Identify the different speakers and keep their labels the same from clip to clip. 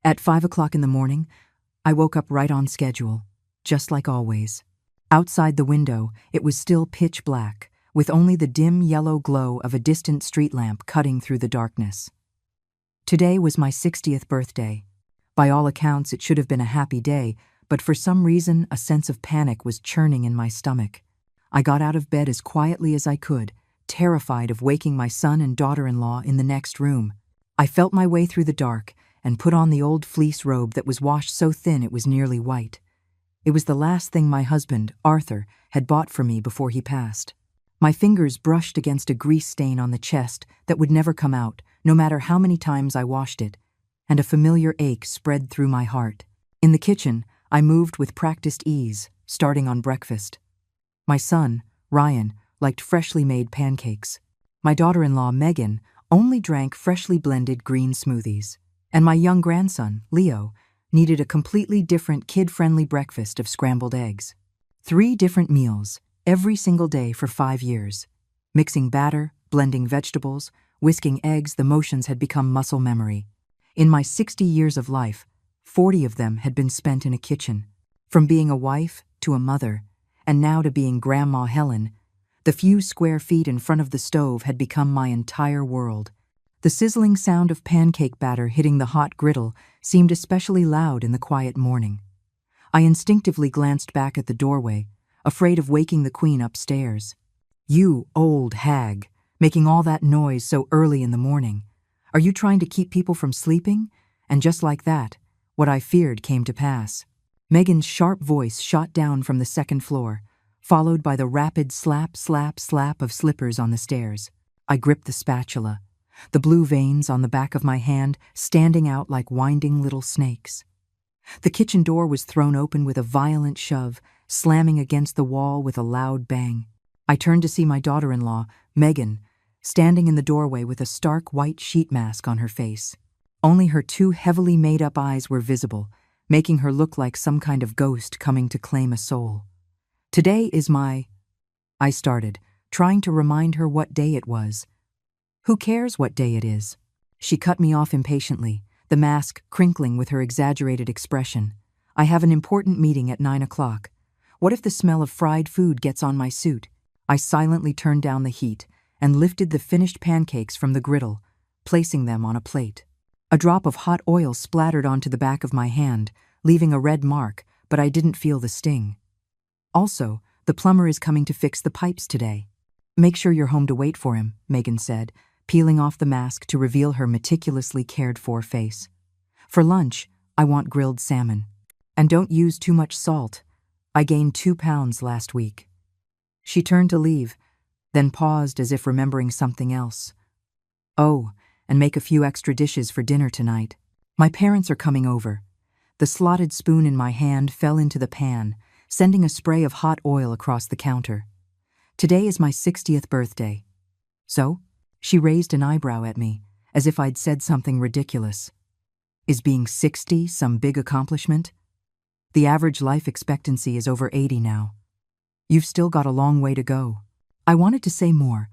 Speaker 1: At 5 o'clock in the morning, I woke up right on schedule, just like always. Outside the window, it was still pitch black, with only the dim yellow glow of a distant street lamp cutting through the darkness. Today was my 60th birthday. By all accounts, it should have been a happy day, but for some reason, a sense of panic was churning in my stomach. I got out of bed as quietly as I could, terrified of waking my son and daughter-in-law in the next room. I felt my way through the dark and put on the old fleece robe that was washed so thin it was nearly white. It was the last thing my husband, Arthur, had bought for me before he passed. My fingers brushed against a grease stain on the chest that would never come out, no matter how many times I washed it, and a familiar ache spread through my heart. In the kitchen, I moved with practiced ease, starting on breakfast. My son, Ryan, liked freshly made pancakes. My daughter-in-law, Megan, only drank freshly blended green smoothies. And my young grandson, Leo, needed a completely different kid-friendly breakfast of scrambled eggs. 3 different meals, every single day for 5 years. Mixing batter, blending vegetables, whisking eggs, the motions had become muscle memory. In my 60 years of life, 40 of them had been spent in a kitchen. From being a wife to a mother, and now to being Grandma Helen, the few square feet in front of the stove had become my entire world. The sizzling sound of pancake batter hitting the hot griddle seemed especially loud in the quiet morning. I instinctively glanced back at the doorway, afraid of waking the Queen upstairs. "You old hag, making all that noise so early in the morning. Are you trying to keep people from sleeping?" And just like that, what I feared came to pass. Megan's sharp voice shot down from the second floor, followed by the rapid slap, slap, slap of slippers on the stairs. I gripped the spatula, the blue veins on the back of my hand standing out like winding little snakes. The kitchen door was thrown open with a violent shove, slamming against the wall with a loud bang. I turned to see my daughter-in-law, Megan, standing in the doorway with a stark white sheet mask on her face. Only her 2 heavily made-up eyes were visible, making her look like some kind of ghost coming to claim a soul. "Today is my—" I started, trying to remind her what day it was. "Who cares what day it is?" She cut me off impatiently, the mask crinkling with her exaggerated expression. "I have an important meeting at 9 o'clock. What if the smell of fried food gets on my suit?" I silently turned down the heat and lifted the finished pancakes from the griddle, placing them on a plate. A drop of hot oil splattered onto the back of my hand, leaving a red mark, but I didn't feel the sting. "Also, the plumber is coming to fix the pipes today. Make sure you're home to wait for him," Megan said, peeling off the mask to reveal her meticulously cared-for face. "For lunch, I want grilled salmon. And don't use too much salt. I gained 2 pounds last week." She turned to leave, then paused as if remembering something else. "Oh, and make a few extra dishes for dinner tonight. My parents are coming over." The slotted spoon in my hand fell into the pan, sending a spray of hot oil across the counter. "Today is my 60th birthday." "So?" She raised an eyebrow at me, as if I'd said something ridiculous. "Is being 60 some big accomplishment? The average life expectancy is over 80 now. You've still got a long way to go." I wanted to say more,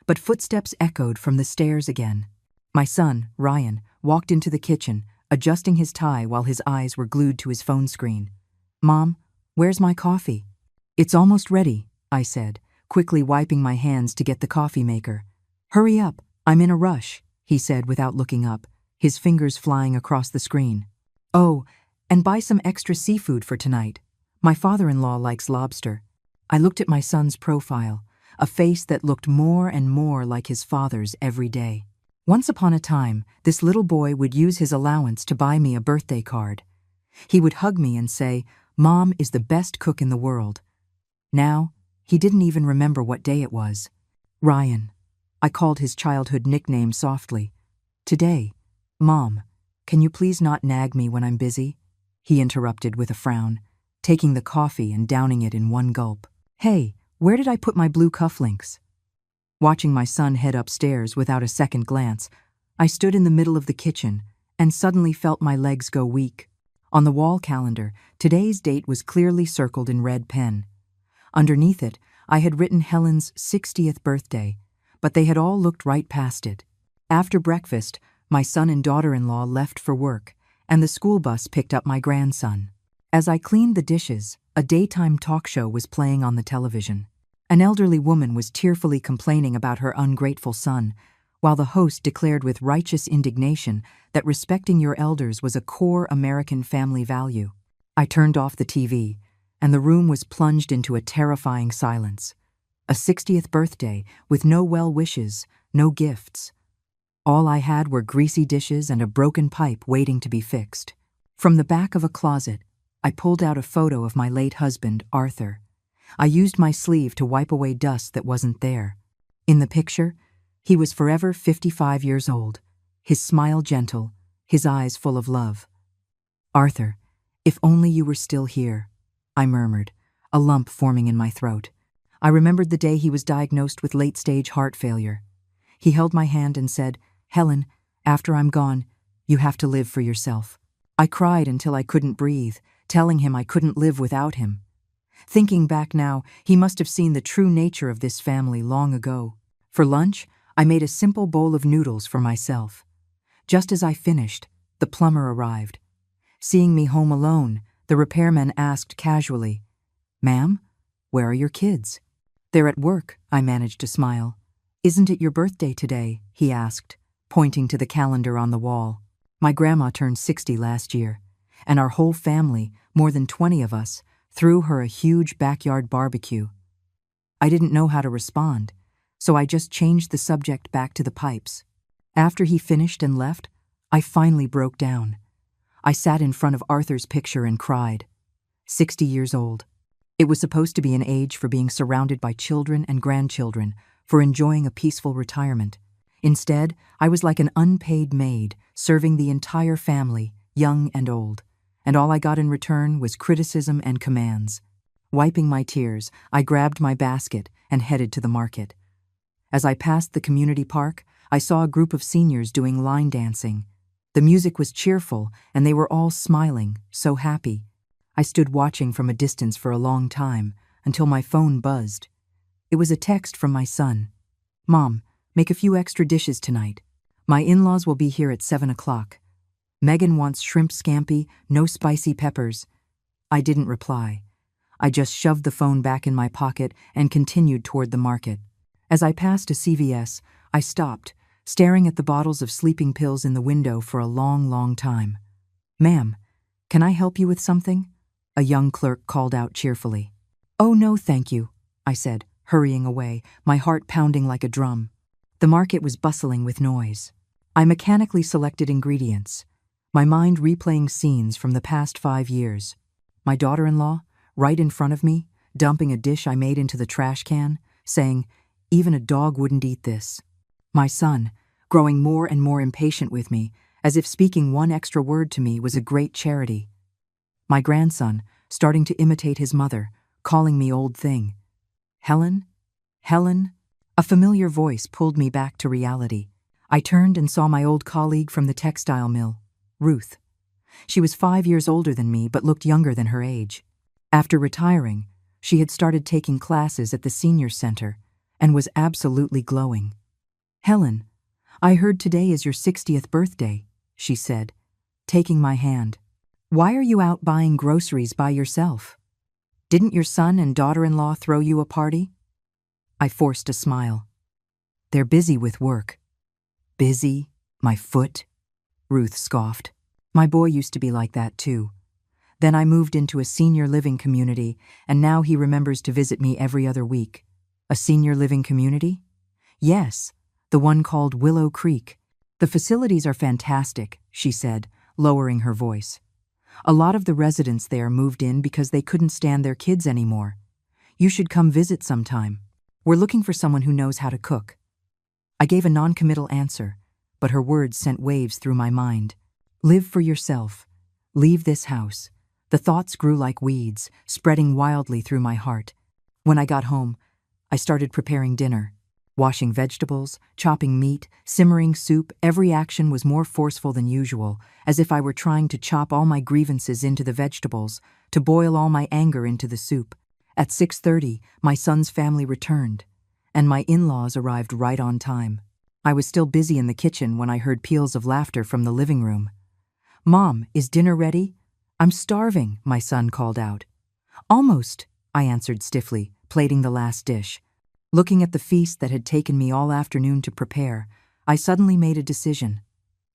Speaker 1: but footsteps echoed from the stairs again. My son, Ryan, walked into the kitchen, adjusting his tie while his eyes were glued to his phone screen. "Mom, where's my coffee?" "It's almost ready," I said, quickly wiping my hands to get the coffee maker. "Hurry up, I'm in a rush," he said without looking up, his fingers flying across the screen. "Oh, and buy some extra seafood for tonight. My father-in-law likes lobster." I looked at my son's profile, a face that looked more and more like his father's every day. Once upon a time, this little boy would use his allowance to buy me a birthday card. He would hug me and say, "Mom is the best cook in the world." Now, he didn't even remember what day it was. "Ryan," I called his childhood nickname softly. "Today, Mom, can you please not nag me when I'm busy?" He interrupted with a frown, taking the coffee and downing it in one gulp. "Hey, where did I put my blue cufflinks?" Watching my son head upstairs without a second glance, I stood in the middle of the kitchen and suddenly felt my legs go weak. On the wall calendar, today's date was clearly circled in red pen. Underneath it, I had written Helen's 60th birthday, but they had all looked right past it. After breakfast, my son and daughter-in-law left for work, and the school bus picked up my grandson. As I cleaned the dishes, a daytime talk show was playing on the television. An elderly woman was tearfully complaining about her ungrateful son, while the host declared with righteous indignation that respecting your elders was a core American family value. I turned off the TV, and the room was plunged into a terrifying silence. A 60th birthday with no well wishes, no gifts. All I had were greasy dishes and a broken pipe waiting to be fixed. From the back of a closet, I pulled out a photo of my late husband, Arthur. I used my sleeve to wipe away dust that wasn't there. In the picture, he was forever 55 years old, his smile gentle, his eyes full of love. "Arthur, if only you were still here," I murmured, a lump forming in my throat. I remembered the day he was diagnosed with late-stage heart failure. He held my hand and said, "Helen, after I'm gone, you have to live for yourself." I cried until I couldn't breathe, telling him I couldn't live without him. Thinking back now, he must have seen the true nature of this family long ago. For lunch, I made a simple bowl of noodles for myself. Just as I finished, the plumber arrived. Seeing me home alone, the repairman asked casually, "Ma'am, where are your kids?" "They're at work," I managed to smile. "Isn't it your birthday today?" he asked, pointing to the calendar on the wall. My grandma turned 60 last year, and our whole family, more than 20 of us, threw her a huge backyard barbecue. I didn't know how to respond, so I just changed the subject back to the pipes. After he finished and left, I finally broke down. I sat in front of Arthur's picture and cried. 60 years old. It was supposed to be an age for being surrounded by children and grandchildren, for enjoying a peaceful retirement. Instead, I was like an unpaid maid, serving the entire family, young and old, and all I got in return was criticism and commands. Wiping my tears, I grabbed my basket and headed to the market. As I passed the community park, I saw a group of seniors doing line dancing. The music was cheerful, and they were all smiling, so happy. I stood watching from a distance for a long time, until my phone buzzed. It was a text from my son. "Mom, make a few extra dishes tonight. My in-laws will be here at 7 o'clock. Megan wants shrimp scampi, no spicy peppers." I didn't reply. I just shoved the phone back in my pocket and continued toward the market. As I passed a CVS, I stopped, staring at the bottles of sleeping pills in the window for a long, long time. "Ma'am, can I help you with something?" a young clerk called out cheerfully. "Oh, no, thank you," I said, hurrying away, my heart pounding like a drum. The market was bustling with noise. I mechanically selected ingredients, my mind replaying scenes from the past 5 years. My daughter-in-law, right in front of me, dumping a dish I made into the trash can, saying, "Even a dog wouldn't eat this." My son, growing more and more impatient with me, as if speaking one extra word to me was a great charity. My grandson, starting to imitate his mother, calling me old thing. "Helen? Helen?" A familiar voice pulled me back to reality. I turned and saw my old colleague from the textile mill, Ruth. She was 5 years older than me but looked younger than her age. After retiring, she had started taking classes at the senior center and was absolutely glowing. "Helen, I heard today is your 60th birthday," she said, taking my hand. "Why are you out buying groceries by yourself? Didn't your son and daughter-in-law throw you a party?" I forced a smile. "They're busy with work." "Busy? My foot?" Ruth scoffed. "My boy used to be like that too. Then I moved into a senior living community, and now he remembers to visit me every other week." "A senior living community?" "Yes, the one called Willow Creek. The facilities are fantastic," she said, lowering her voice. "A lot of the residents there moved in because they couldn't stand their kids anymore. You should come visit sometime. We're looking for someone who knows how to cook." I gave a non-committal answer, but her words sent waves through my mind. Live for yourself. Leave this house. The thoughts grew like weeds, spreading wildly through my heart. When I got home, I started preparing dinner. Washing vegetables, chopping meat, simmering soup, every action was more forceful than usual, as if I were trying to chop all my grievances into the vegetables, to boil all my anger into the soup. At 6:30, my son's family returned, and my in-laws arrived right on time. I was still busy in the kitchen when I heard peals of laughter from the living room. "Mom, is dinner ready?" "I'm starving," my son called out. "Almost," I answered stiffly, plating the last dish. Looking at the feast that had taken me all afternoon to prepare, I suddenly made a decision.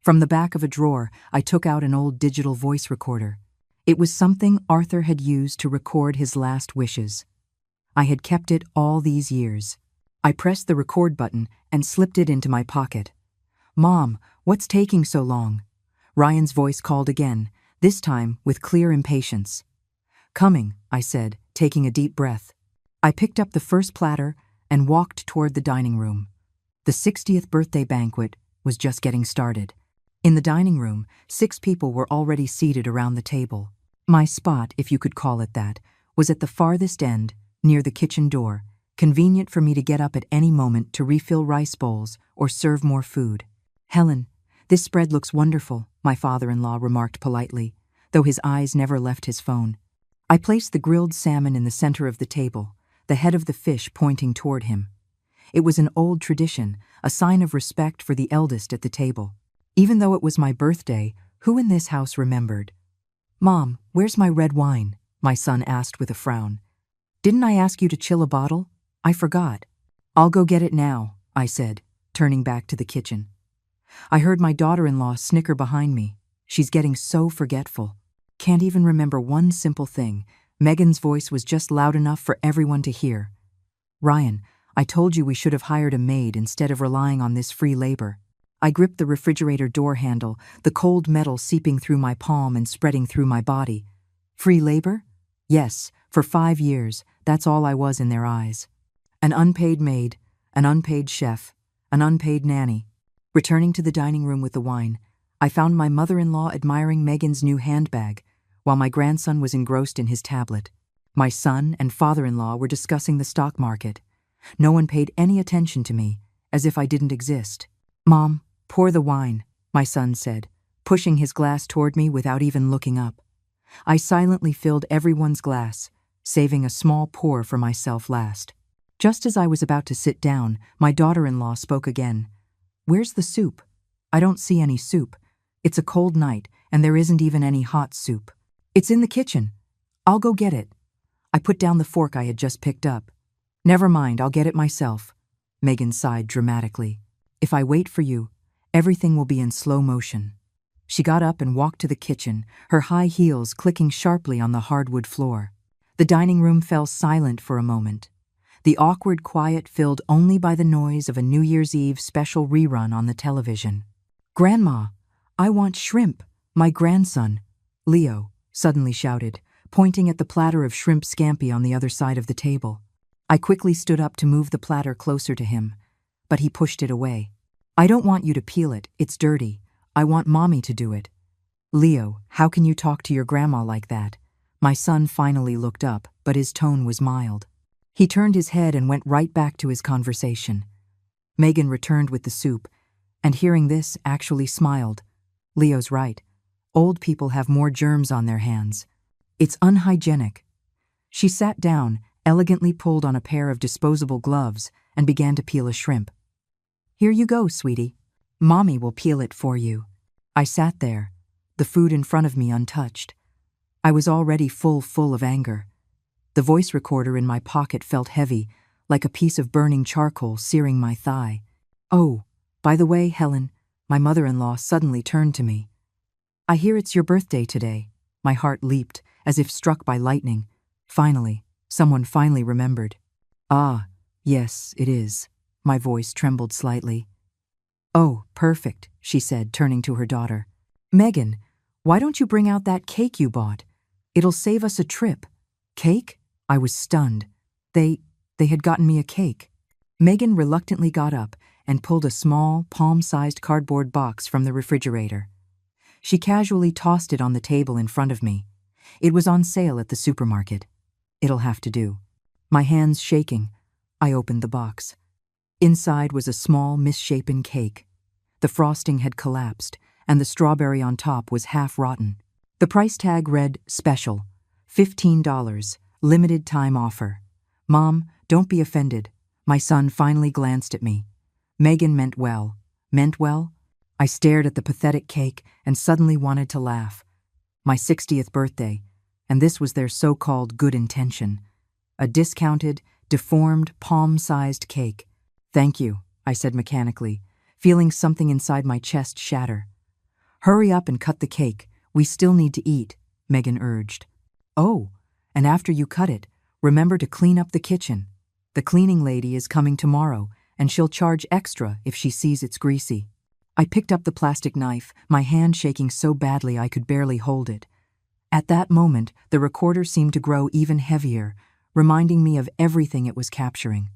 Speaker 1: From the back of a drawer, I took out an old digital voice recorder. It was something Arthur had used to record his last wishes. I had kept it all these years. I pressed the record button and slipped it into my pocket. "Mom, what's taking so long?" Ryan's voice called again, this time with clear impatience. "Coming," I said, taking a deep breath. I picked up the first platter and walked toward the dining room. The 60th birthday banquet was just getting started. In the dining room, 6 people were already seated around the table. My spot, if you could call it that, was at the farthest end, near the kitchen door, convenient for me to get up at any moment to refill rice bowls or serve more food. "Helen, this spread looks wonderful," my father-in-law remarked politely, though his eyes never left his phone. I placed the grilled salmon in the center of the table, the head of the fish pointing toward him. It was an old tradition, a sign of respect for the eldest at the table. Even though it was my birthday, who in this house remembered? "Mom, where's my red wine?" my son asked with a frown. "Didn't I ask you to chill a bottle? I forgot." "I'll go get it now," I said, turning back to the kitchen. I heard my daughter-in-law snicker behind me. She's getting so forgetful. Can't even remember one simple thing. Megan's voice was just loud enough for everyone to hear. "Ryan, I told you we should have hired a maid instead of relying on this free labor." I gripped the refrigerator door handle, the cold metal seeping through my palm and spreading through my body. Free labor? Yes, for 5 years, that's all I was in their eyes. An unpaid maid, an unpaid chef, an unpaid nanny. Returning to the dining room with the wine, I found my mother-in-law admiring Megan's new handbag, while my grandson was engrossed in his tablet. My son and father-in-law were discussing the stock market. No one paid any attention to me, as if I didn't exist. "Mom, pour the wine," my son said, pushing his glass toward me without even looking up. I silently filled everyone's glass, saving a small pour for myself last. Just as I was about to sit down, my daughter-in-law spoke again. "Where's the soup?" "I don't see any soup. It's a cold night, and there isn't even any hot soup." "It's in the kitchen. I'll go get it." I put down the fork I had just picked up. "Never mind, I'll get it myself." Megan sighed dramatically. "If I wait for you, everything will be in slow motion." She got up and walked to the kitchen, her high heels clicking sharply on the hardwood floor. The dining room fell silent for a moment, the awkward quiet filled only by the noise of a New Year's Eve special rerun on the television. "Grandma, I want shrimp, my grandson," Leo suddenly shouted, pointing at the platter of shrimp scampi on the other side of the table. I quickly stood up to move the platter closer to him, but he pushed it away. "I don't want you to peel it, it's dirty. I want Mommy to do it." "Leo, how can you talk to your grandma like that?" My son finally looked up, but his tone was mild. He turned his head and went right back to his conversation. Megan returned with the soup, and hearing this, actually smiled. "Leo's right. Old people have more germs on their hands. It's unhygienic." She sat down, elegantly pulled on a pair of disposable gloves, and began to peel a shrimp. "Here you go, sweetie. Mommy will peel it for you." I sat there, the food in front of me untouched. I was already full of anger. The voice recorder in my pocket felt heavy, like a piece of burning charcoal searing my thigh. "Oh, by the way, Helen," my mother-in-law suddenly turned to me. "I hear it's your birthday today." My heart leaped, as if struck by lightning. Someone finally remembered. "Ah, yes, it is." My voice trembled slightly. "Oh, perfect," she said, turning to her daughter. "Megan, why don't you bring out that cake you bought? It'll save us a trip." "Cake?" I was stunned. They had gotten me a cake. Megan reluctantly got up and pulled a small, palm-sized cardboard box from the refrigerator. She casually tossed it on the table in front of me. It was on sale at the supermarket. "It'll have to do." My hands shaking, I opened the box. Inside was a small, misshapen cake. The frosting had collapsed, and the strawberry on top was half rotten. The price tag read, "Special, $15, limited time offer." "Mom, don't be offended." My son finally glanced at me. Megan meant well. Meant well? I stared at the pathetic cake and suddenly wanted to laugh. My 60th birthday, and this was their so-called good intention. A discounted, deformed, palm-sized cake. "Thank you," I said mechanically, feeling something inside my chest shatter. "Hurry up and cut the cake. We still need to eat," Megan urged. "Oh, and after you cut it, remember to clean up the kitchen. The cleaning lady is coming tomorrow, and she'll charge extra if she sees it's greasy." I picked up the plastic knife, my hand shaking so badly I could barely hold it. At that moment, the recorder seemed to grow even heavier, reminding me of everything it was capturing.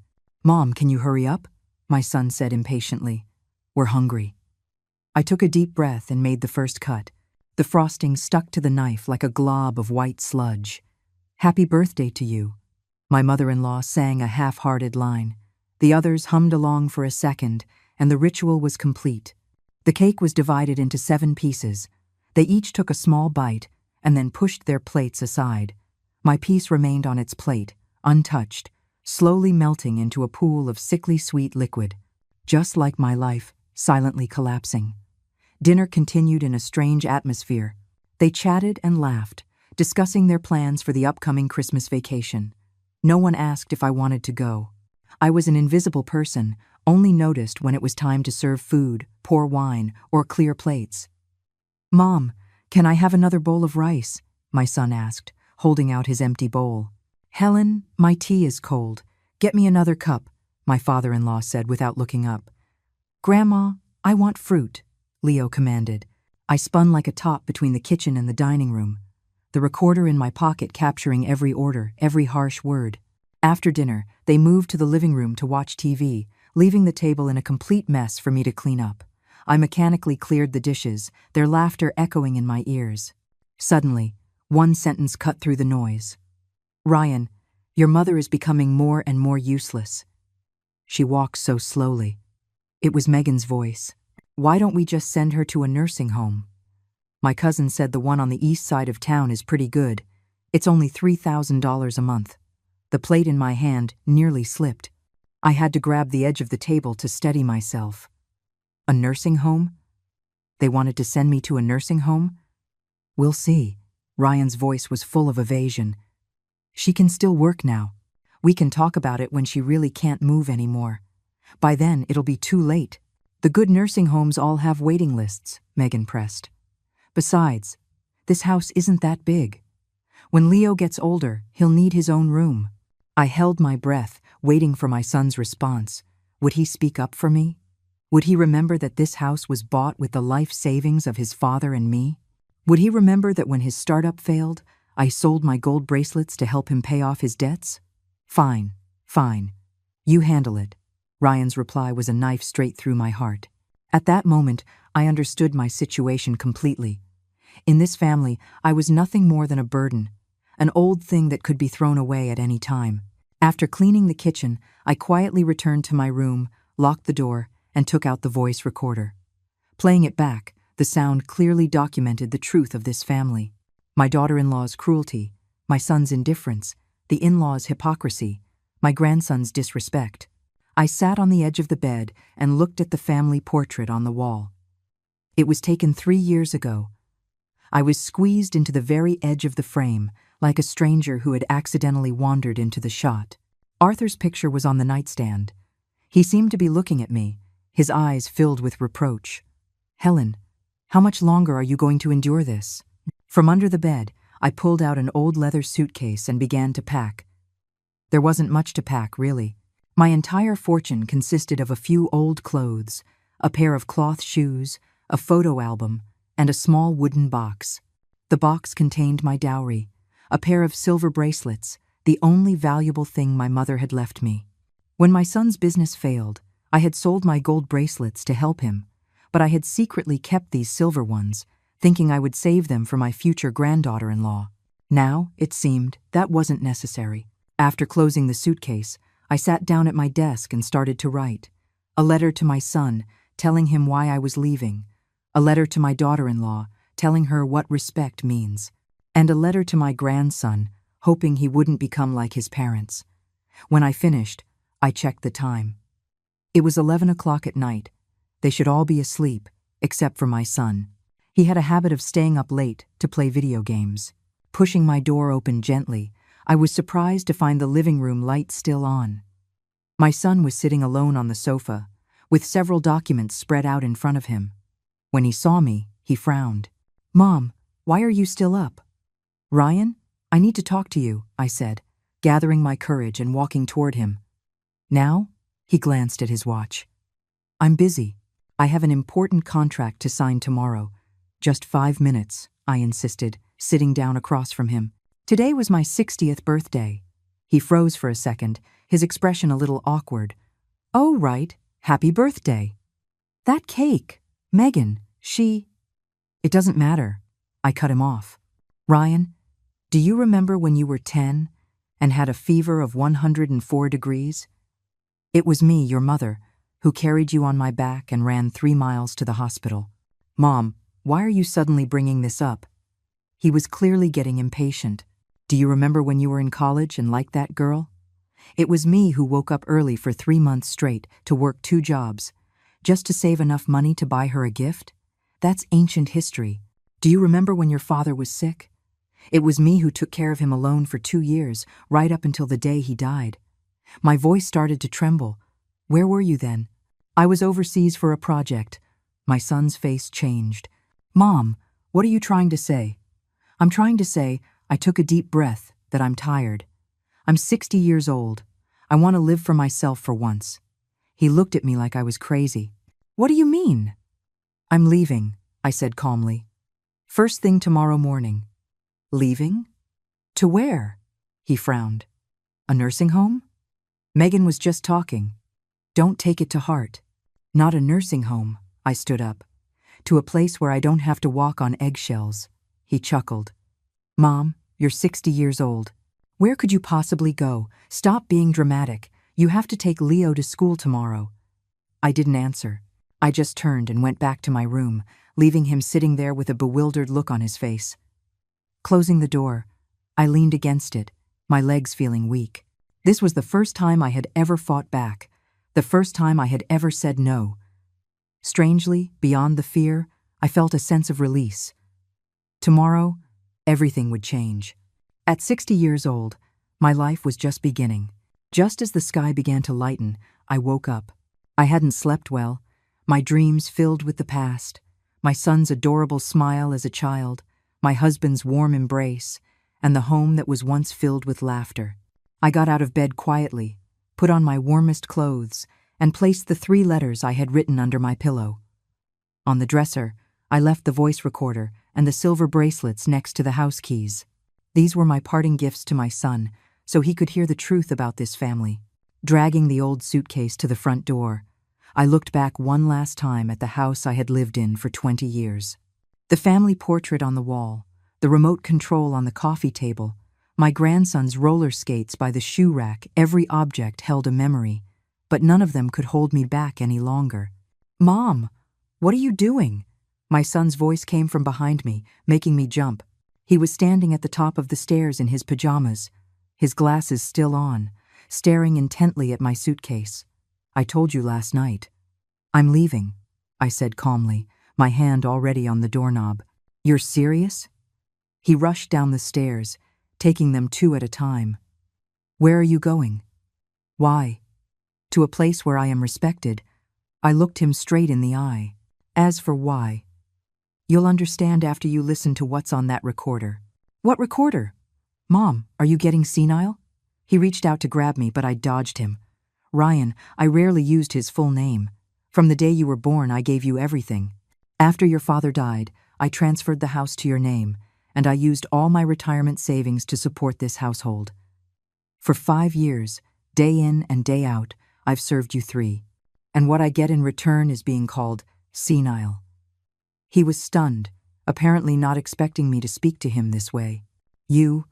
Speaker 1: "Mom, can you hurry up?" my son said impatiently. "We're hungry." I took a deep breath and made the first cut. The frosting stuck to the knife like a glob of white sludge. "Happy birthday to you," my mother-in-law sang a half-hearted line. The others hummed along for a second, and the ritual was complete. The cake was divided into 7 pieces. They each took a small bite and then pushed their plates aside. My piece remained on its plate, untouched, slowly melting into a pool of sickly sweet liquid. Just like my life, silently collapsing. Dinner continued in a strange atmosphere. They chatted and laughed, discussing their plans for the upcoming Christmas vacation. No one asked if I wanted to go. I was an invisible person, only noticed when it was time to serve food, pour wine, or clear plates. "Mom, can I have another bowl of rice?" my son asked, holding out his empty bowl. "Helen, my tea is cold. Get me another cup," my father-in-law said without looking up. "Grandma, I want fruit," Leo commanded. I spun like a top between the kitchen and the dining room, the recorder in my pocket capturing every order, every harsh word. After dinner, they moved to the living room to watch TV, leaving the table in a complete mess for me to clean up. I mechanically cleared the dishes, their laughter echoing in my ears. Suddenly, one sentence cut through the noise. "Ryan, your mother is becoming more and more useless." She walked so slowly. It was Megan's voice. "Why don't we just send her to a nursing home?" My cousin said the one on the east side of town is pretty good. It's only $3,000 a month. The plate in my hand nearly slipped. I had to grab the edge of the table to steady myself. A nursing home? They wanted to send me to a nursing home? "We'll see." Ryan's voice was full of evasion. "She can still work now. We can talk about it when she really can't move anymore. By then, it'll be too late. The good nursing homes all have waiting lists," Megan pressed. "Besides, this house isn't that big. When Leo gets older, he'll need his own room." I held my breath, waiting for my son's response. Would he speak up for me? Would he remember that this house was bought with the life savings of his father and me? Would he remember that when his startup failed, I sold my gold bracelets to help him pay off his debts? "Fine, fine. You handle it." Ryan's reply was a knife straight through my heart. At that moment, I understood my situation completely. In this family, I was nothing more than a burden, an old thing that could be thrown away at any time. After cleaning the kitchen, I quietly returned to my room, locked the door, and took out the voice recorder. Playing it back, the sound clearly documented the truth of this family. My daughter-in-law's cruelty, my son's indifference, the in-laws' hypocrisy, my grandson's disrespect. I sat on the edge of the bed and looked at the family portrait on the wall. It was taken 3 years ago. I was squeezed into the very edge of the frame, like a stranger who had accidentally wandered into the shot. Arthur's picture was on the nightstand. He seemed to be looking at me, his eyes filled with reproach. "Helen, how much longer are you going to endure this?" From under the bed, I pulled out an old leather suitcase and began to pack. There wasn't much to pack, really. My entire fortune consisted of a few old clothes, a pair of cloth shoes, a photo album, and a small wooden box. The box contained my dowry, a pair of silver bracelets, the only valuable thing my mother had left me. When my son's business failed, I had sold my gold bracelets to help him, but I had secretly kept these silver ones, thinking I would save them for my future granddaughter-in-law. Now, it seemed, that wasn't necessary. After closing the suitcase, I sat down at my desk and started to write. A letter to my son, telling him why I was leaving. A letter to my daughter-in-law, telling her what respect means. And a letter to my grandson, hoping he wouldn't become like his parents. When I finished, I checked the time. It was 11 o'clock at night. They should all be asleep. except for my son. He had a habit of staying up late to play video games. Pushing my door open gently, I was surprised to find the living room light still on. My son was sitting alone on the sofa, with several documents spread out in front of him. When he saw me, he frowned. "Mom, why are you still up?" "Ryan, I need to talk to you," I said, gathering my courage and walking toward him. "Now?" He glanced at his watch. "I'm busy. I have an important contract to sign tomorrow." "Just 5 minutes," I insisted, sitting down across from him. "Today was my 60th birthday." He froze for a second, his expression a little awkward. "Oh, right. Happy birthday." "That cake. Megan, she—" "It doesn't matter." I cut him off. "Ryan, do you remember when you were 10 and had a fever of 104 degrees? It was me, your mother, who carried you on my back and ran 3 miles to the hospital." "Mom, why are you suddenly bringing this up?" He was clearly getting impatient. "Do you remember when you were in college and liked that girl? It was me who woke up early for 3 months straight to work 2 jobs, just to save enough money to buy her a gift? That's ancient history. Do you remember when your father was sick? It was me who took care of him alone for 2 years, right up until the day he died." My voice started to tremble. "Where were you then?" "I was overseas for a project." My son's face changed. "Mom, what are you trying to say?" "I'm trying to say," I took a deep breath, "that I'm tired. I'm 60 years old. I want to live for myself for once." He looked at me like I was crazy. "What do you mean?" "I'm leaving," I said calmly. "First thing tomorrow morning." "Leaving? To where?" He frowned. "A nursing home?" Megan was just talking. "Don't take it to heart." "Not a nursing home," I stood up. "To a place where I don't have to walk on eggshells." He chuckled. "Mom, you're 60 years old. Where could you possibly go? Stop being dramatic. You have to take Leo to school tomorrow." I didn't answer. I just turned and went back to my room, leaving him sitting there with a bewildered look on his face. Closing the door, I leaned against it, my legs feeling weak. This was the first time I had ever fought back, the first time I had ever said no. Strangely, beyond the fear, I felt a sense of release. Tomorrow, everything would change. At 60 years old, my life was just beginning. Just as the sky began to lighten, I woke up. I hadn't slept well, my dreams filled with the past, my son's adorable smile as a child, my husband's warm embrace, and the home that was once filled with laughter. I got out of bed quietly, put on my warmest clothes, and placed the 3 letters I had written under my pillow. On the dresser, I left the voice recorder and the silver bracelets next to the house keys. These were my parting gifts to my son, so he could hear the truth about this family. Dragging the old suitcase to the front door, I looked back one last time at the house I had lived in for 20 years. The family portrait on the wall, the remote control on the coffee table, my grandson's roller skates by the shoe rack, every object held a memory, but none of them could hold me back any longer. "Mom, what are you doing?" My son's voice came from behind me, making me jump. He was standing at the top of the stairs in his pajamas, his glasses still on, staring intently at my suitcase. "I told you last night." "I'm leaving," I said calmly, my hand already on the doorknob. "You're serious?" He rushed down the stairs, taking them 2 at a time. "Where are you going?" "Why?" "To a place where I am respected." I looked him straight in the eye. "As for why, you'll understand after you listen to what's on that recorder." "What recorder?" "Mom, are you getting senile?" He reached out to grab me, but I dodged him. "Ryan, I rarely used his full name. From the day you were born, I gave you everything. After your father died, I transferred the house to your name, and I used all my retirement savings to support this household. For 5 years, day in and day out, I've served you 3. And what I get in return is being called senile." He was stunned, apparently not expecting me to speak to him this way. You,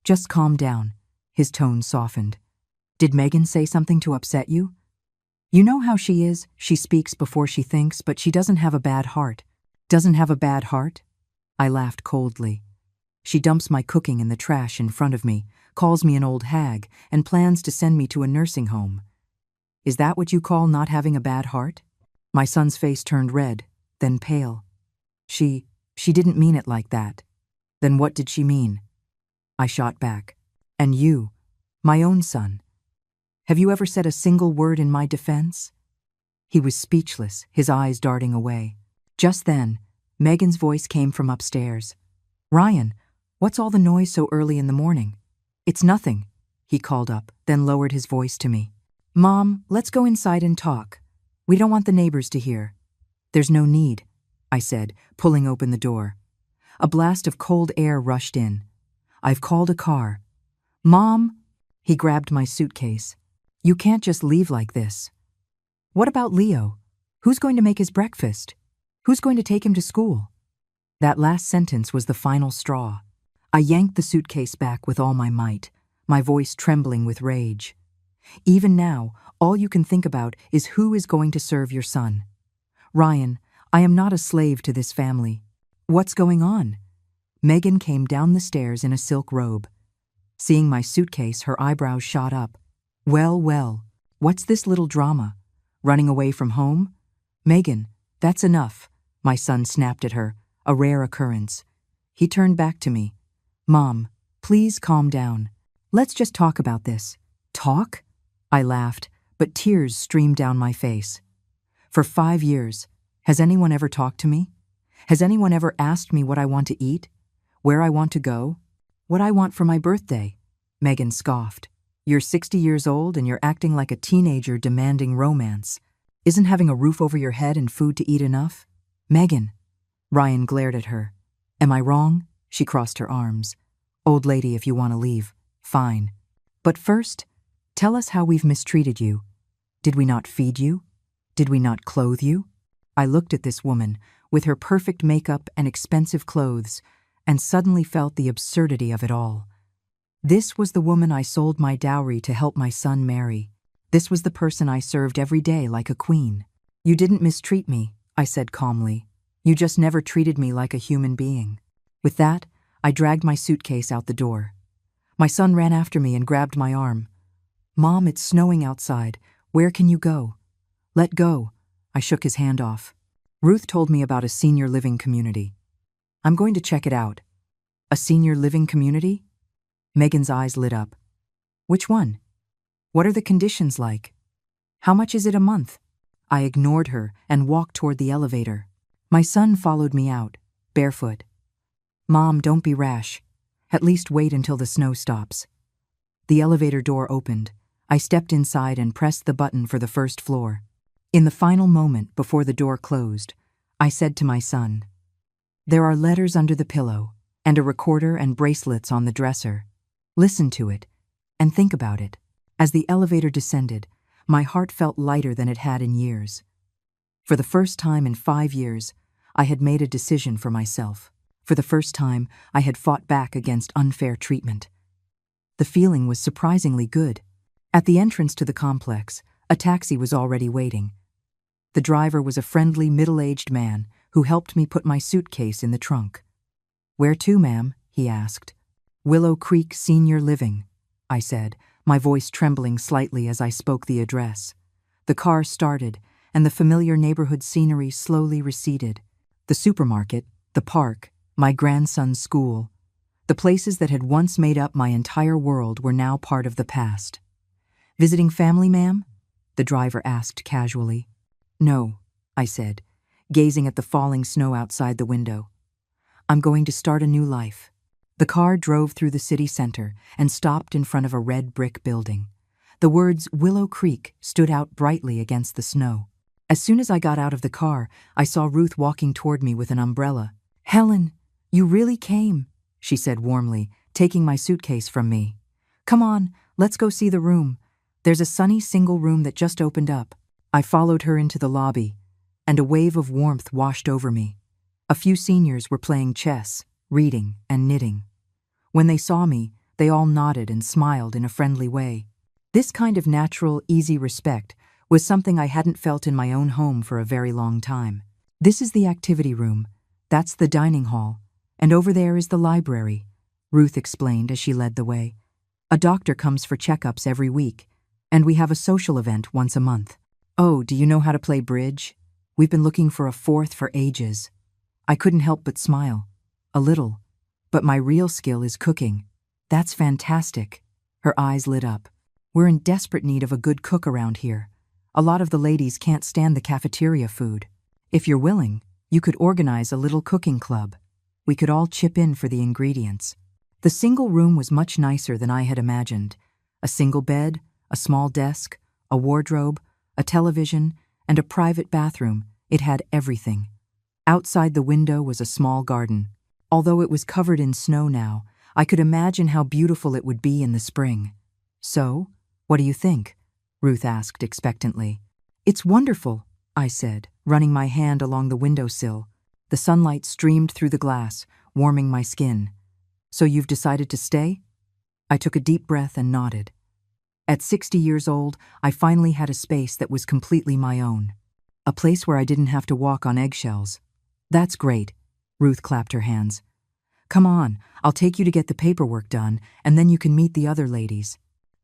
Speaker 1: just calm down." His tone softened. "Did Megan say something to upset you? You know how she is, she speaks before she thinks, but she doesn't have a bad heart." "Doesn't have a bad heart?" I laughed coldly. "She dumps my cooking in the trash in front of me, calls me an old hag, and plans to send me to a nursing home. Is that what you call not having a bad heart?" My son's face turned red, then pale. She didn't mean it like that. Then what did she mean? I shot back. And you, my own son. Have you ever said a single word in my defense? He was speechless, his eyes darting away. Just then, Megan's voice came from upstairs. Ryan, what's all the noise so early in the morning? It's nothing, he called up, then lowered his voice to me. Mom, let's go inside and talk. We don't want the neighbors to hear. There's no need, I said, pulling open the door. A blast of cold air rushed in. I've called a car. Mom, he grabbed my suitcase. You can't just leave like this. What about Leo? Who's going to make his breakfast? Who's going to take him to school? That last sentence was the final straw. I yanked the suitcase back with all my might, my voice trembling with rage. Even now, all you can think about is who is going to serve your son. Ryan, I am not a slave to this family. What's going on? Megan came down the stairs in a silk robe. Seeing my suitcase, her eyebrows shot up. Well, what's this little drama? Running away from home? Megan, that's enough, my son snapped at her, a rare occurrence. He turned back to me. Mom, please calm down. Let's just talk about this. Talk? I laughed, but tears streamed down my face. For 5 years, has anyone ever talked to me? Has anyone ever asked me what I want to eat? Where I want to go? What I want for my birthday? Megan scoffed. You're 60 years old and you're acting like a teenager demanding romance. Isn't having a roof over your head and food to eat enough? Megan. Ryan glared at her. Am I wrong? She crossed her arms. Old lady, if you want to leave, fine. But first, tell us how we've mistreated you. Did we not feed you? Did we not clothe you? I looked at this woman, with her perfect makeup and expensive clothes, and suddenly felt the absurdity of it all. This was the woman I sold my dowry to help my son marry. This was the person I served every day like a queen. You didn't mistreat me, I said calmly. You just never treated me like a human being. With that, I dragged my suitcase out the door. My son ran after me and grabbed my arm. Mom, it's snowing outside. Where can you go? Let go. I shook his hand off. Ruth told me about a senior living community. I'm going to check it out. A senior living community? Megan's eyes lit up. Which one? What are the conditions like? How much is it a month? I ignored her and walked toward the elevator. My son followed me out, barefoot. Mom, don't be rash. At least wait until the snow stops. The elevator door opened. I stepped inside and pressed the button for the first floor. In the final moment before the door closed, I said to my son, there are letters under the pillow, and a recorder and bracelets on the dresser. Listen to it, and think about it. As the elevator descended, my heart felt lighter than it had in years. For the first time in 5 years, I had made a decision for myself. For the first time, I had fought back against unfair treatment. The feeling was surprisingly good. At the entrance to the complex, a taxi was already waiting. The driver was a friendly, middle-aged man who helped me put my suitcase in the trunk. Where to, ma'am? He asked. Willow Creek Senior Living, I said, my voice trembling slightly as I spoke the address. The car started, and the familiar neighborhood scenery slowly receded. The supermarket, the park, my grandson's school. The places that had once made up my entire world were now part of the past. Visiting family, ma'am? The driver asked casually. No, I said, gazing at the falling snow outside the window. I'm going to start a new life. The car drove through the city center and stopped in front of a red brick building. The words Willow Creek stood out brightly against the snow. As soon as I got out of the car, I saw Ruth walking toward me with an umbrella. Helen, you really came, she said warmly, taking my suitcase from me. Come on, let's go see the room. There's a sunny single room that just opened up. I followed her into the lobby, and a wave of warmth washed over me. A few seniors were playing chess, reading, and knitting. When they saw me, they all nodded and smiled in a friendly way. This kind of natural, easy respect was something I hadn't felt in my own home for a very long time. This is the activity room, that's the dining hall, and over there is the library, Ruth explained as she led the way. A doctor comes for checkups every week, and we have a social event once a month. Oh, do you know how to play bridge? We've been looking for a fourth for ages. I couldn't help but smile. A little. But my real skill is cooking. That's fantastic. Her eyes lit up. We're in desperate need of a good cook around here. A lot of the ladies can't stand the cafeteria food. If you're willing, you could organize a little cooking club. We could all chip in for the ingredients. The single room was much nicer than I had imagined. A single bed, a small desk, a wardrobe, a television, and a private bathroom. It had everything. Outside the window was a small garden. Although it was covered in snow now, I could imagine how beautiful it would be in the spring. So, what do you think? Ruth asked expectantly. It's wonderful, I said, running my hand along the windowsill. The sunlight streamed through the glass, warming my skin. So you've decided to stay? I took a deep breath and nodded. At 60 years old, I finally had a space that was completely my own. A place where I didn't have to walk on eggshells. That's great. Ruth clapped her hands. Come on, I'll take you to get the paperwork done, and then you can meet the other ladies.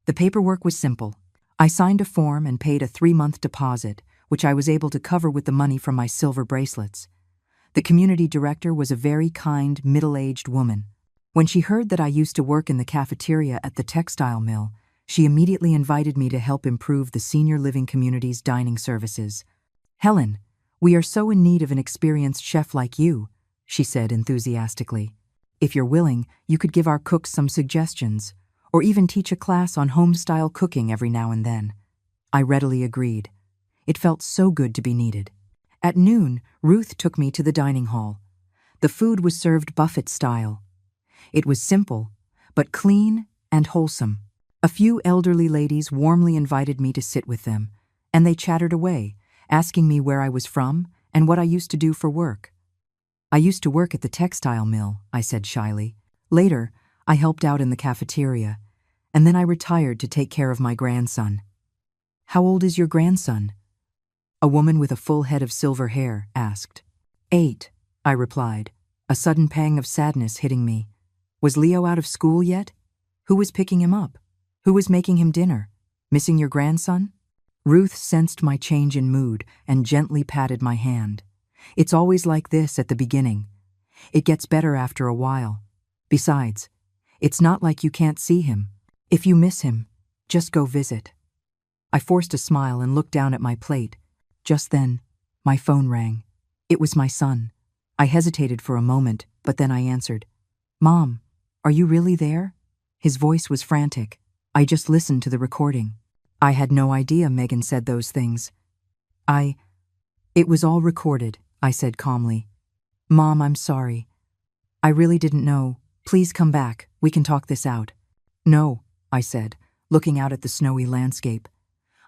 Speaker 1: The paperwork was simple. I signed a form and paid a 3-month deposit, which I was able to cover with the money from my silver bracelets. The community director was a very kind, middle-aged woman. When she heard that I used to work in the cafeteria at the textile mill, she immediately invited me to help improve the senior living community's dining services. Helen, we are so in need of an experienced chef like you, she said enthusiastically. If you're willing, you could give our cooks some suggestions, or even teach a class on home-style cooking every now and then. I readily agreed. It felt so good to be needed. At noon, Ruth took me to the dining hall. The food was served buffet style. It was simple, but clean and wholesome. A few elderly ladies warmly invited me to sit with them, and they chattered away, asking me where I was from and what I used to do for work. I used to work at the textile mill, I said shyly. Later, I helped out in the cafeteria, and then I retired to take care of my grandson. How old is your grandson? A woman with a full head of silver hair asked. 8, I replied, a sudden pang of sadness hitting me. Was Leo out of school yet? Who was picking him up? Who was making him dinner? Missing your grandson? Ruth sensed my change in mood and gently patted my hand. It's always like this at the beginning. It gets better after a while. Besides, it's not like you can't see him. If you miss him, just go visit. I forced a smile and looked down at my plate. Just then, my phone rang. It was my son. I hesitated for a moment, but then I answered. Mom, are you really there? His voice was frantic. I just listened to the recording. I had no idea Megan said those things. It was all recorded, I said calmly. Mom, I'm sorry. I really didn't know. Please come back. We can talk this out. No, I said, looking out at the snowy landscape.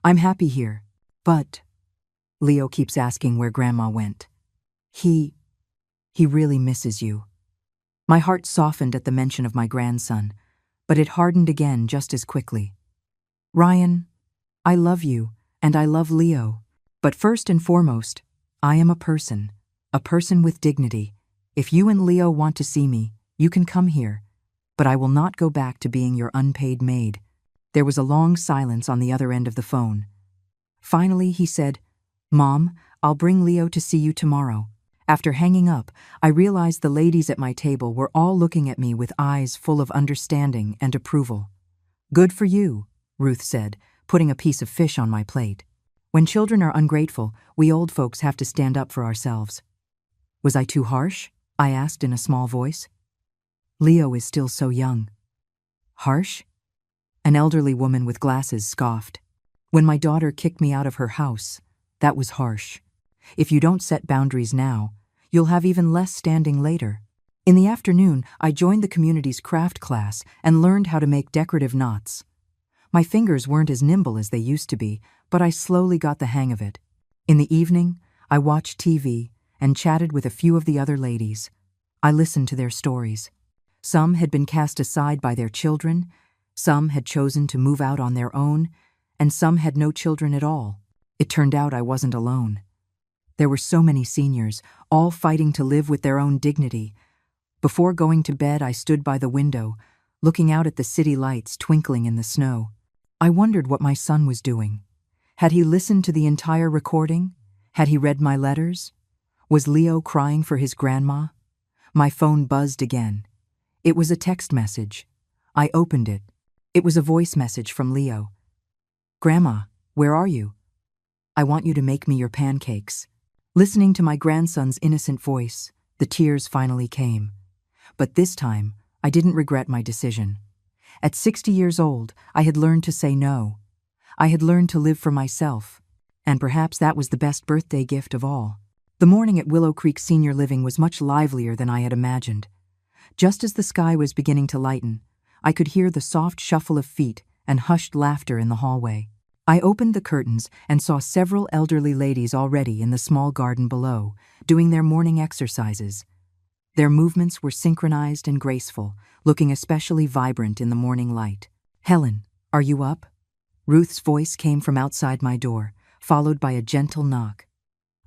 Speaker 1: I'm happy here. But Leo keeps asking where Grandma went. He really misses you. My heart softened at the mention of my grandson, but it hardened again just as quickly. Ryan, I love you, and I love Leo. But first and foremost, I am a person with dignity. If you and Leo want to see me, you can come here, but I will not go back to being your unpaid maid. There was a long silence on the other end of the phone. Finally, he said, Mom, I'll bring Leo to see you tomorrow. After hanging up, I realized the ladies at my table were all looking at me with eyes full of understanding and approval. Good for you, Ruth said, putting a piece of fish on my plate. When children are ungrateful, we old folks have to stand up for ourselves. Was I too harsh? I asked in a small voice. Leo is still so young. Harsh? An elderly woman with glasses scoffed. When my daughter kicked me out of her house, that was harsh. If you don't set boundaries now, you'll have even less standing later. In the afternoon, I joined the community's craft class and learned how to make decorative knots. My fingers weren't as nimble as they used to be, but I slowly got the hang of it. In the evening, I watched TV and chatted with a few of the other ladies. I listened to their stories. Some had been cast aside by their children, some had chosen to move out on their own, and some had no children at all. It turned out I wasn't alone. There were so many seniors, all fighting to live with their own dignity. Before going to bed, I stood by the window, looking out at the city lights twinkling in the snow. I wondered what my son was doing. Had he listened to the entire recording? Had he read my letters? Was Leo crying for his grandma? My phone buzzed again. It was a text message. I opened it. It was a voice message from Leo. "Grandma, where are you? I want you to make me your pancakes." Listening to my grandson's innocent voice, the tears finally came. But this time, I didn't regret my decision. At 60 years old, I had learned to say no. I had learned to live for myself. And perhaps that was the best birthday gift of all. The morning at Willow Creek Senior Living was much livelier than I had imagined. Just as the sky was beginning to lighten, I could hear the soft shuffle of feet and hushed laughter in the hallway. I opened the curtains and saw several elderly ladies already in the small garden below, doing their morning exercises. Their movements were synchronized and graceful, looking especially vibrant in the morning light. "Helen, are you up?" Ruth's voice came from outside my door, followed by a gentle knock.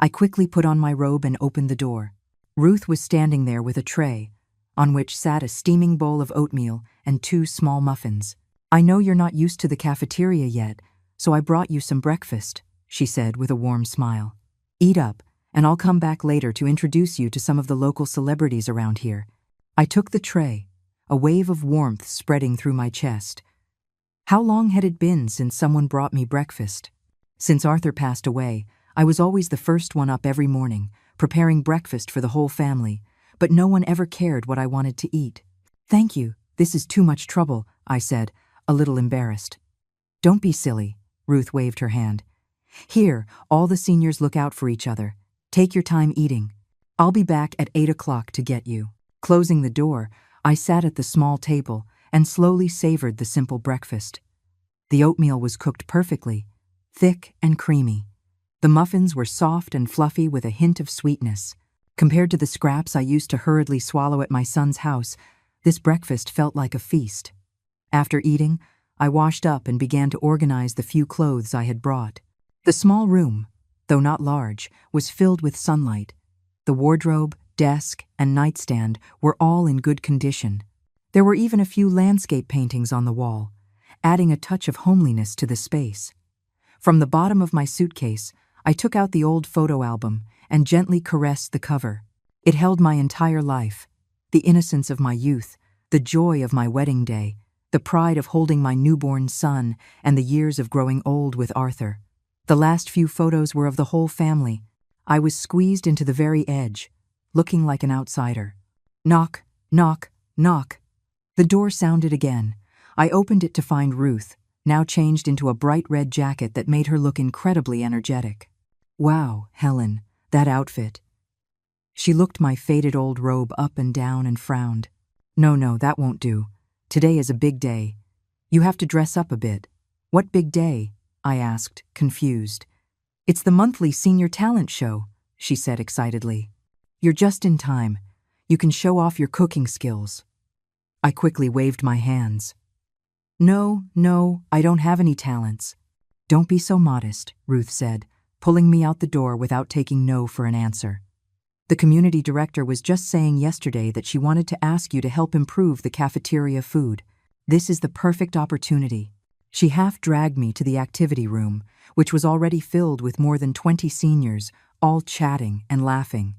Speaker 1: I quickly put on my robe and opened the door. Ruth was standing there with a tray, on which sat a steaming bowl of oatmeal and 2 small muffins. "I know you're not used to the cafeteria yet, so I brought you some breakfast," she said with a warm smile. "Eat up, and I'll come back later to introduce you to some of the local celebrities around here." I took the tray, a wave of warmth spreading through my chest. How long had it been since someone brought me breakfast? Since Arthur passed away, I was always the first one up every morning, preparing breakfast for the whole family, but no one ever cared what I wanted to eat. "Thank you, this is too much trouble," I said, a little embarrassed. "Don't be silly," Ruth waved her hand. "Here, all the seniors look out for each other. Take your time eating. I'll be back at 8 o'clock to get you." Closing the door, I sat at the small table and slowly savored the simple breakfast. The oatmeal was cooked perfectly, thick and creamy. The muffins were soft and fluffy with a hint of sweetness. Compared to the scraps I used to hurriedly swallow at my son's house, this breakfast felt like a feast. After eating, I washed up and began to organize the few clothes I had brought. The small room, though not large, was filled with sunlight. The wardrobe, desk, and nightstand were all in good condition. There were even a few landscape paintings on the wall, adding a touch of homeliness to the space. From the bottom of my suitcase, I took out the old photo album and gently caressed the cover. It held my entire life, the innocence of my youth, the joy of my wedding day, the pride of holding my newborn son, and the years of growing old with Arthur. The last few photos were of the whole family. I was squeezed into the very edge, looking like an outsider. Knock, knock, knock. The door sounded again. I opened it to find Ruth, now changed into a bright red jacket that made her look incredibly energetic. "Wow, Helen, that outfit." She looked my faded old robe up and down and frowned. No, that won't do. Today is a big day. You have to dress up a bit." "What big day?" I asked, confused. "It's the monthly senior talent show," she said excitedly. "You're just in time. You can show off your cooking skills." I quickly waved my hands. No, I don't have any talents." "Don't be so modest," Ruth said, pulling me out the door without taking no for an answer. "The community director was just saying yesterday that she wanted to ask you to help improve the cafeteria food. This is the perfect opportunity." She half dragged me to the activity room, which was already filled with more than 20 seniors, all chatting and laughing.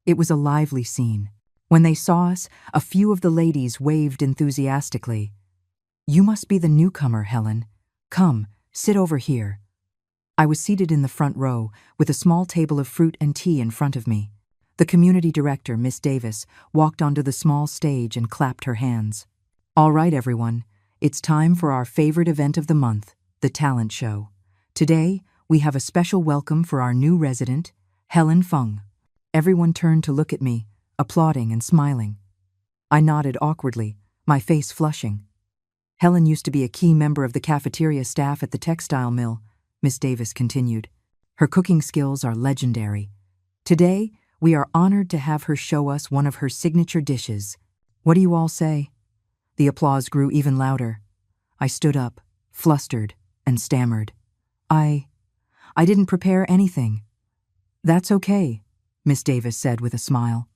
Speaker 1: It was a lively scene. When they saw us, a few of the ladies waved enthusiastically. "You must be the newcomer, Helen. Come, sit over here." I was seated in the front row, with a small table of fruit and tea in front of me. The community director, Miss Davis, walked onto the small stage and clapped her hands. "All right, everyone. It's time for our favorite event of the month, the talent show. Today, we have a special welcome for our new resident, Helen Fung." Everyone turned to look at me, applauding and smiling. I nodded awkwardly, my face flushing. "Helen used to be a key member of the cafeteria staff at the textile mill," Miss Davis continued. "Her cooking skills are legendary. Today, we are honored to have her show us one of her signature dishes. What do you all say?" The applause grew even louder. I stood up, flustered, and stammered. I didn't prepare anything." "That's okay," Miss Davis said with a smile.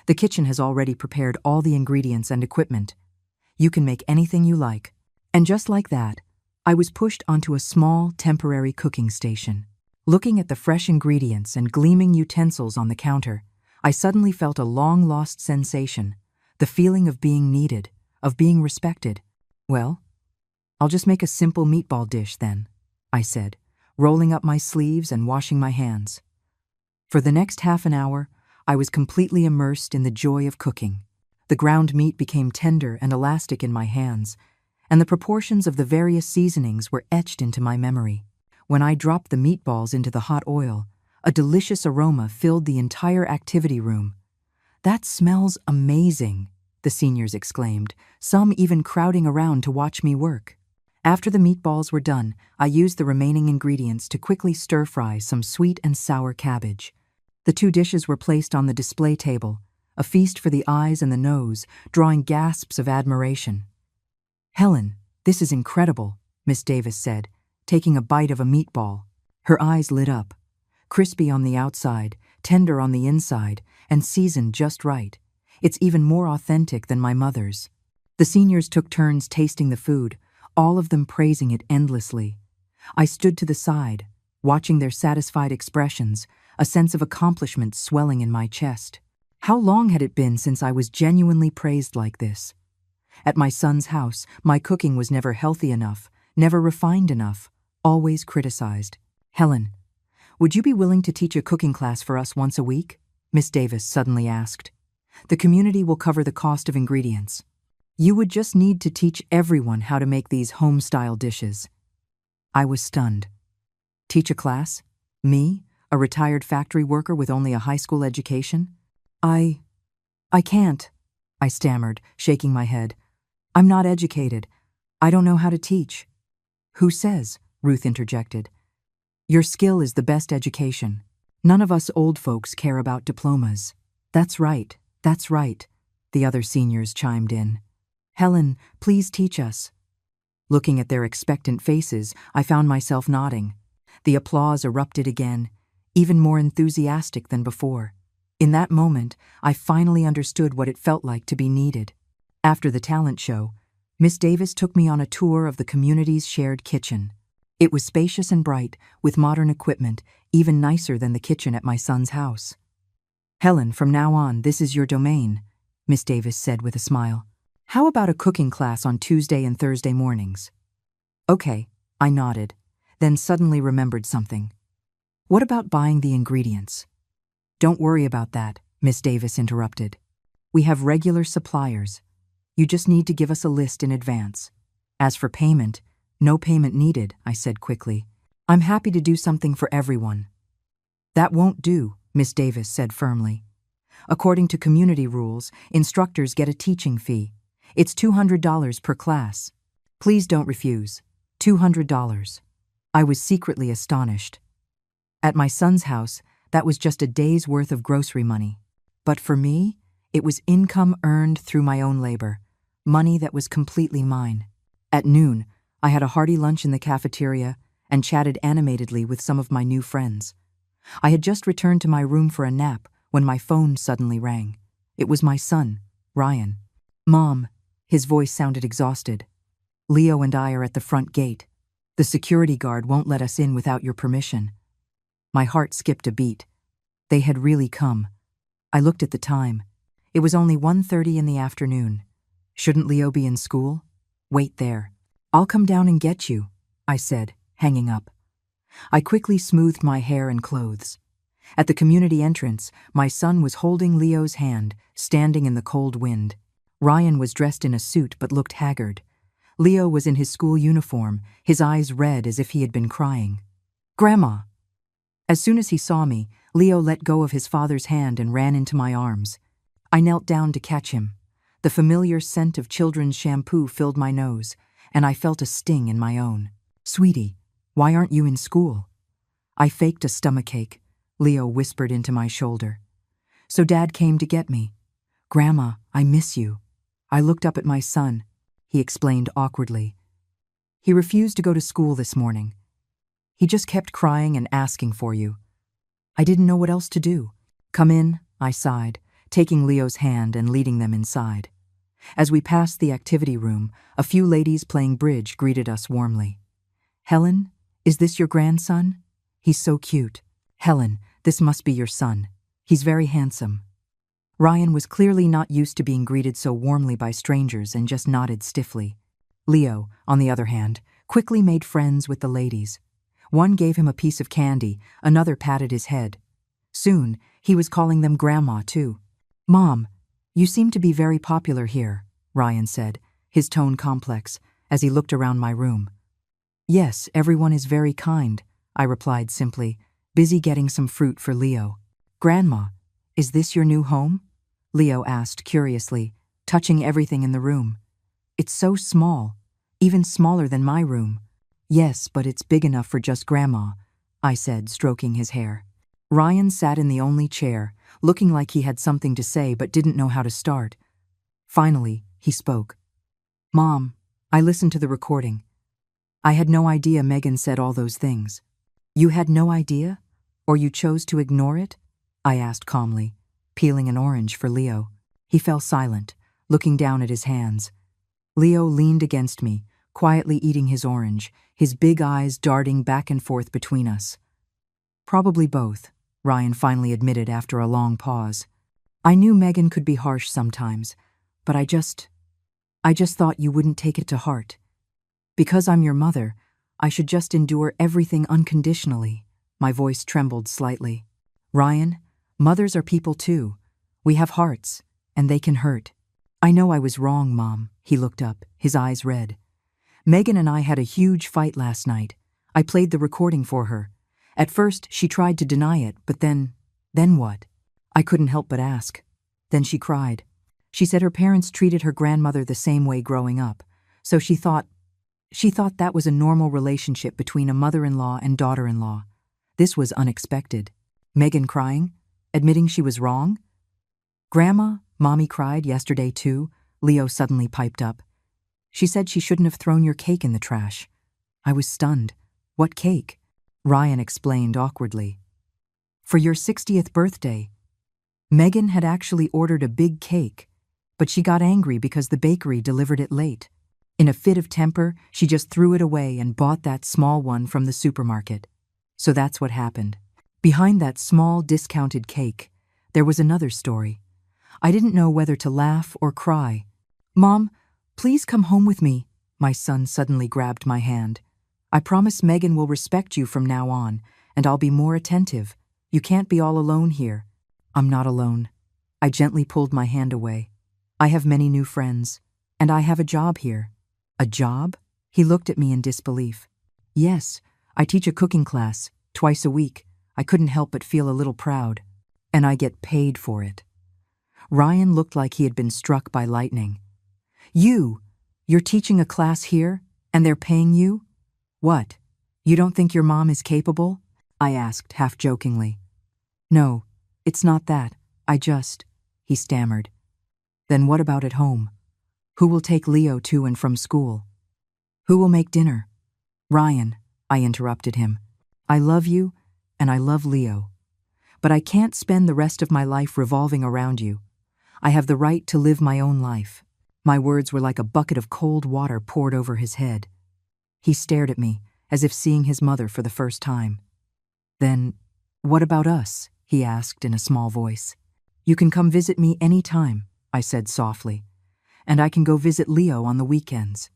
Speaker 1: "The kitchen has already prepared all the ingredients and equipment. You can make anything you like." And just like that, I was pushed onto a small, temporary cooking station. Looking at the fresh ingredients and gleaming utensils on the counter, I suddenly felt a long-lost sensation, the feeling of being needed, of being respected. "Well, I'll just make a simple meatball dish then," I said, rolling up my sleeves and washing my hands. For the next half an hour, I was completely immersed in the joy of cooking. The ground meat became tender and elastic in my hands, and the proportions of the various seasonings were etched into my memory. When I dropped the meatballs into the hot oil, a delicious aroma filled the entire activity room. "That smells amazing," the seniors exclaimed, some even crowding around to watch me work. After the meatballs were done, I used the remaining ingredients to quickly stir-fry some sweet and sour cabbage. The two dishes were placed on the display table, a feast for the eyes and the nose, drawing gasps of admiration. "Helen, this is incredible," Miss Davis said, taking a bite of a meatball. Her eyes lit up. Crispy on the outside, tender on the inside, and seasoned just right. It's even more authentic than my mother's. The seniors took turns tasting the food, all of them praising it endlessly. I stood to the side, watching their satisfied expressions, a sense of accomplishment swelling in my chest. How long had it been since I was genuinely praised like this? At my son's house, my cooking was never healthy enough, never refined enough, always criticized. "Helen, would you be willing to teach a cooking class for us once a week?" Miss Davis suddenly asked. "The community will cover the cost of ingredients. You would just need to teach everyone how to make these home-style dishes." I was stunned. Teach a class? Me, a retired factory worker with only a high school education? I can't," I stammered, shaking my head. "I'm not educated. I don't know how to teach." "Who says?" Ruth interjected. "Your skill is the best education. None of us old folks care about diplomas." That's right, the other seniors chimed in. "Helen, please teach us." Looking at their expectant faces, I found myself nodding. The applause erupted again, even more enthusiastic than before. In that moment, I finally understood what it felt like to be needed. After the talent show, Miss Davis took me on a tour of the community's shared kitchen. It was spacious and bright, with modern equipment, even nicer than the kitchen at my son's house. "Helen, from now on, this is your domain," Miss Davis said with a smile. "How about a cooking class on Tuesday and Thursday mornings?" "Okay," I nodded, then suddenly remembered something. "What about buying the ingredients?" "Don't worry about that," Miss Davis interrupted. "We have regular suppliers. You just need to give us a list in advance. As for payment, no payment needed," I said quickly. "I'm happy to do something for everyone." "That won't do," Miss Davis said firmly. "According to community rules, instructors get a teaching fee. It's $200 per class. Please don't refuse. $200. I was secretly astonished. At my son's house, that was just a day's worth of grocery money. But for me, it was income earned through my own labor, money that was completely mine. At noon, I had a hearty lunch in the cafeteria and chatted animatedly with some of my new friends. I had just returned to my room for a nap when my phone suddenly rang. It was my son, Ryan. "Mom," his voice sounded exhausted. "Leo and I are at the front gate. The security guard won't let us in without your permission." My heart skipped a beat. They had really come. I looked at the time. It was only 1:30 in the afternoon. Shouldn't Leo be in school? "Wait there. I'll come down and get you," I said, hanging up. I quickly smoothed my hair and clothes. At the community entrance, my son was holding Leo's hand, standing in the cold wind. Ryan was dressed in a suit but looked haggard. Leo was in his school uniform, his eyes red as if he had been crying. "Grandma!" As soon as he saw me, Leo let go of his father's hand and ran into my arms. I knelt down to catch him. The familiar scent of children's shampoo filled my nose, and I felt a sting in my own. "Sweetie, why aren't you in school?" I faked a stomachache. Leo whispered into my shoulder. "So Dad came to get me." "Grandma, I miss you." I looked up at my son. He explained awkwardly. "He refused to go to school this morning. He just kept crying and asking for you." I didn't know what else to do. "Come in," I sighed, taking Leo's hand and leading them inside. As we passed the activity room, a few ladies playing bridge greeted us warmly. "Helen, is this your grandson?" He's so cute. Helen, this must be your son. He's very handsome. Ryan was clearly not used to being greeted so warmly by strangers and just nodded stiffly. Leo, on the other hand, quickly made friends with the ladies. One gave him a piece of candy, another patted his head. Soon, he was calling them Grandma, too. Mom, you seem to be very popular here, Ryan said, his tone complex, as he looked around my room. Yes, everyone is very kind, I replied simply, busy getting some fruit for Leo. Grandma, is this your new home? Leo asked curiously, touching everything in the room. It's so small, even smaller than my room. Yes, but it's big enough for just Grandma, I said, stroking his hair. Ryan sat in the only chair, looking like he had something to say but didn't know how to start. Finally, he spoke. Mom, I listened to the recording. I had no idea Megan said all those things. You had no idea? Or you chose to ignore it? I asked calmly, peeling an orange for Leo. He fell silent, looking down at his hands. Leo leaned against me, quietly eating his orange, his big eyes darting back and forth between us. Probably both, Ryan finally admitted after a long pause. I knew Megan could be harsh sometimes, but I just thought you wouldn't take it to heart. Because I'm your mother, I should just endure everything unconditionally. My voice trembled slightly. Ryan, mothers are people too. We have hearts, and they can hurt. I know I was wrong, Mom. He looked up, his eyes red. Megan and I had a huge fight last night. I played the recording for her. At first, she tried to deny it, but then what? I couldn't help but ask. Then she cried. She said her parents treated her grandmother the same way growing up, so she thought that was a normal relationship between a mother-in-law and daughter-in-law. This was unexpected. Megan crying? Admitting she was wrong? Grandma, Mommy cried yesterday too, Leo suddenly piped up. She said she shouldn't have thrown your cake in the trash. I was stunned. What cake? Ryan explained awkwardly. For your 60th birthday. Megan had actually ordered a big cake, but she got angry because the bakery delivered it late. In a fit of temper, she just threw it away and bought that small one from the supermarket. So that's what happened. Behind that small, discounted cake, there was another story. I didn't know whether to laugh or cry. Mom, please come home with me. My son suddenly grabbed my hand. I promise Megan will respect you from now on, and I'll be more attentive. You can't be all alone here. I'm not alone. I gently pulled my hand away. I have many new friends, and I have a job here. A job? He looked at me in disbelief. Yes, I teach a cooking class, twice a week. I couldn't help but feel a little proud. And I get paid for it. Ryan looked like he had been struck by lightning. You're teaching a class here, and they're paying you? What? You don't think your mom is capable? I asked, half jokingly. No, it's not that. He stammered. Then what about at home? Who will take Leo to and from school? Who will make dinner? Ryan, I interrupted him. I love you, and I love Leo. But I can't spend the rest of my life revolving around you. I have the right to live my own life. My words were like a bucket of cold water poured over his head. He stared at me, as if seeing his mother for the first time. Then, what about us? He asked in a small voice. You can come visit me any time, I said softly. And I can go visit Leo on the weekends.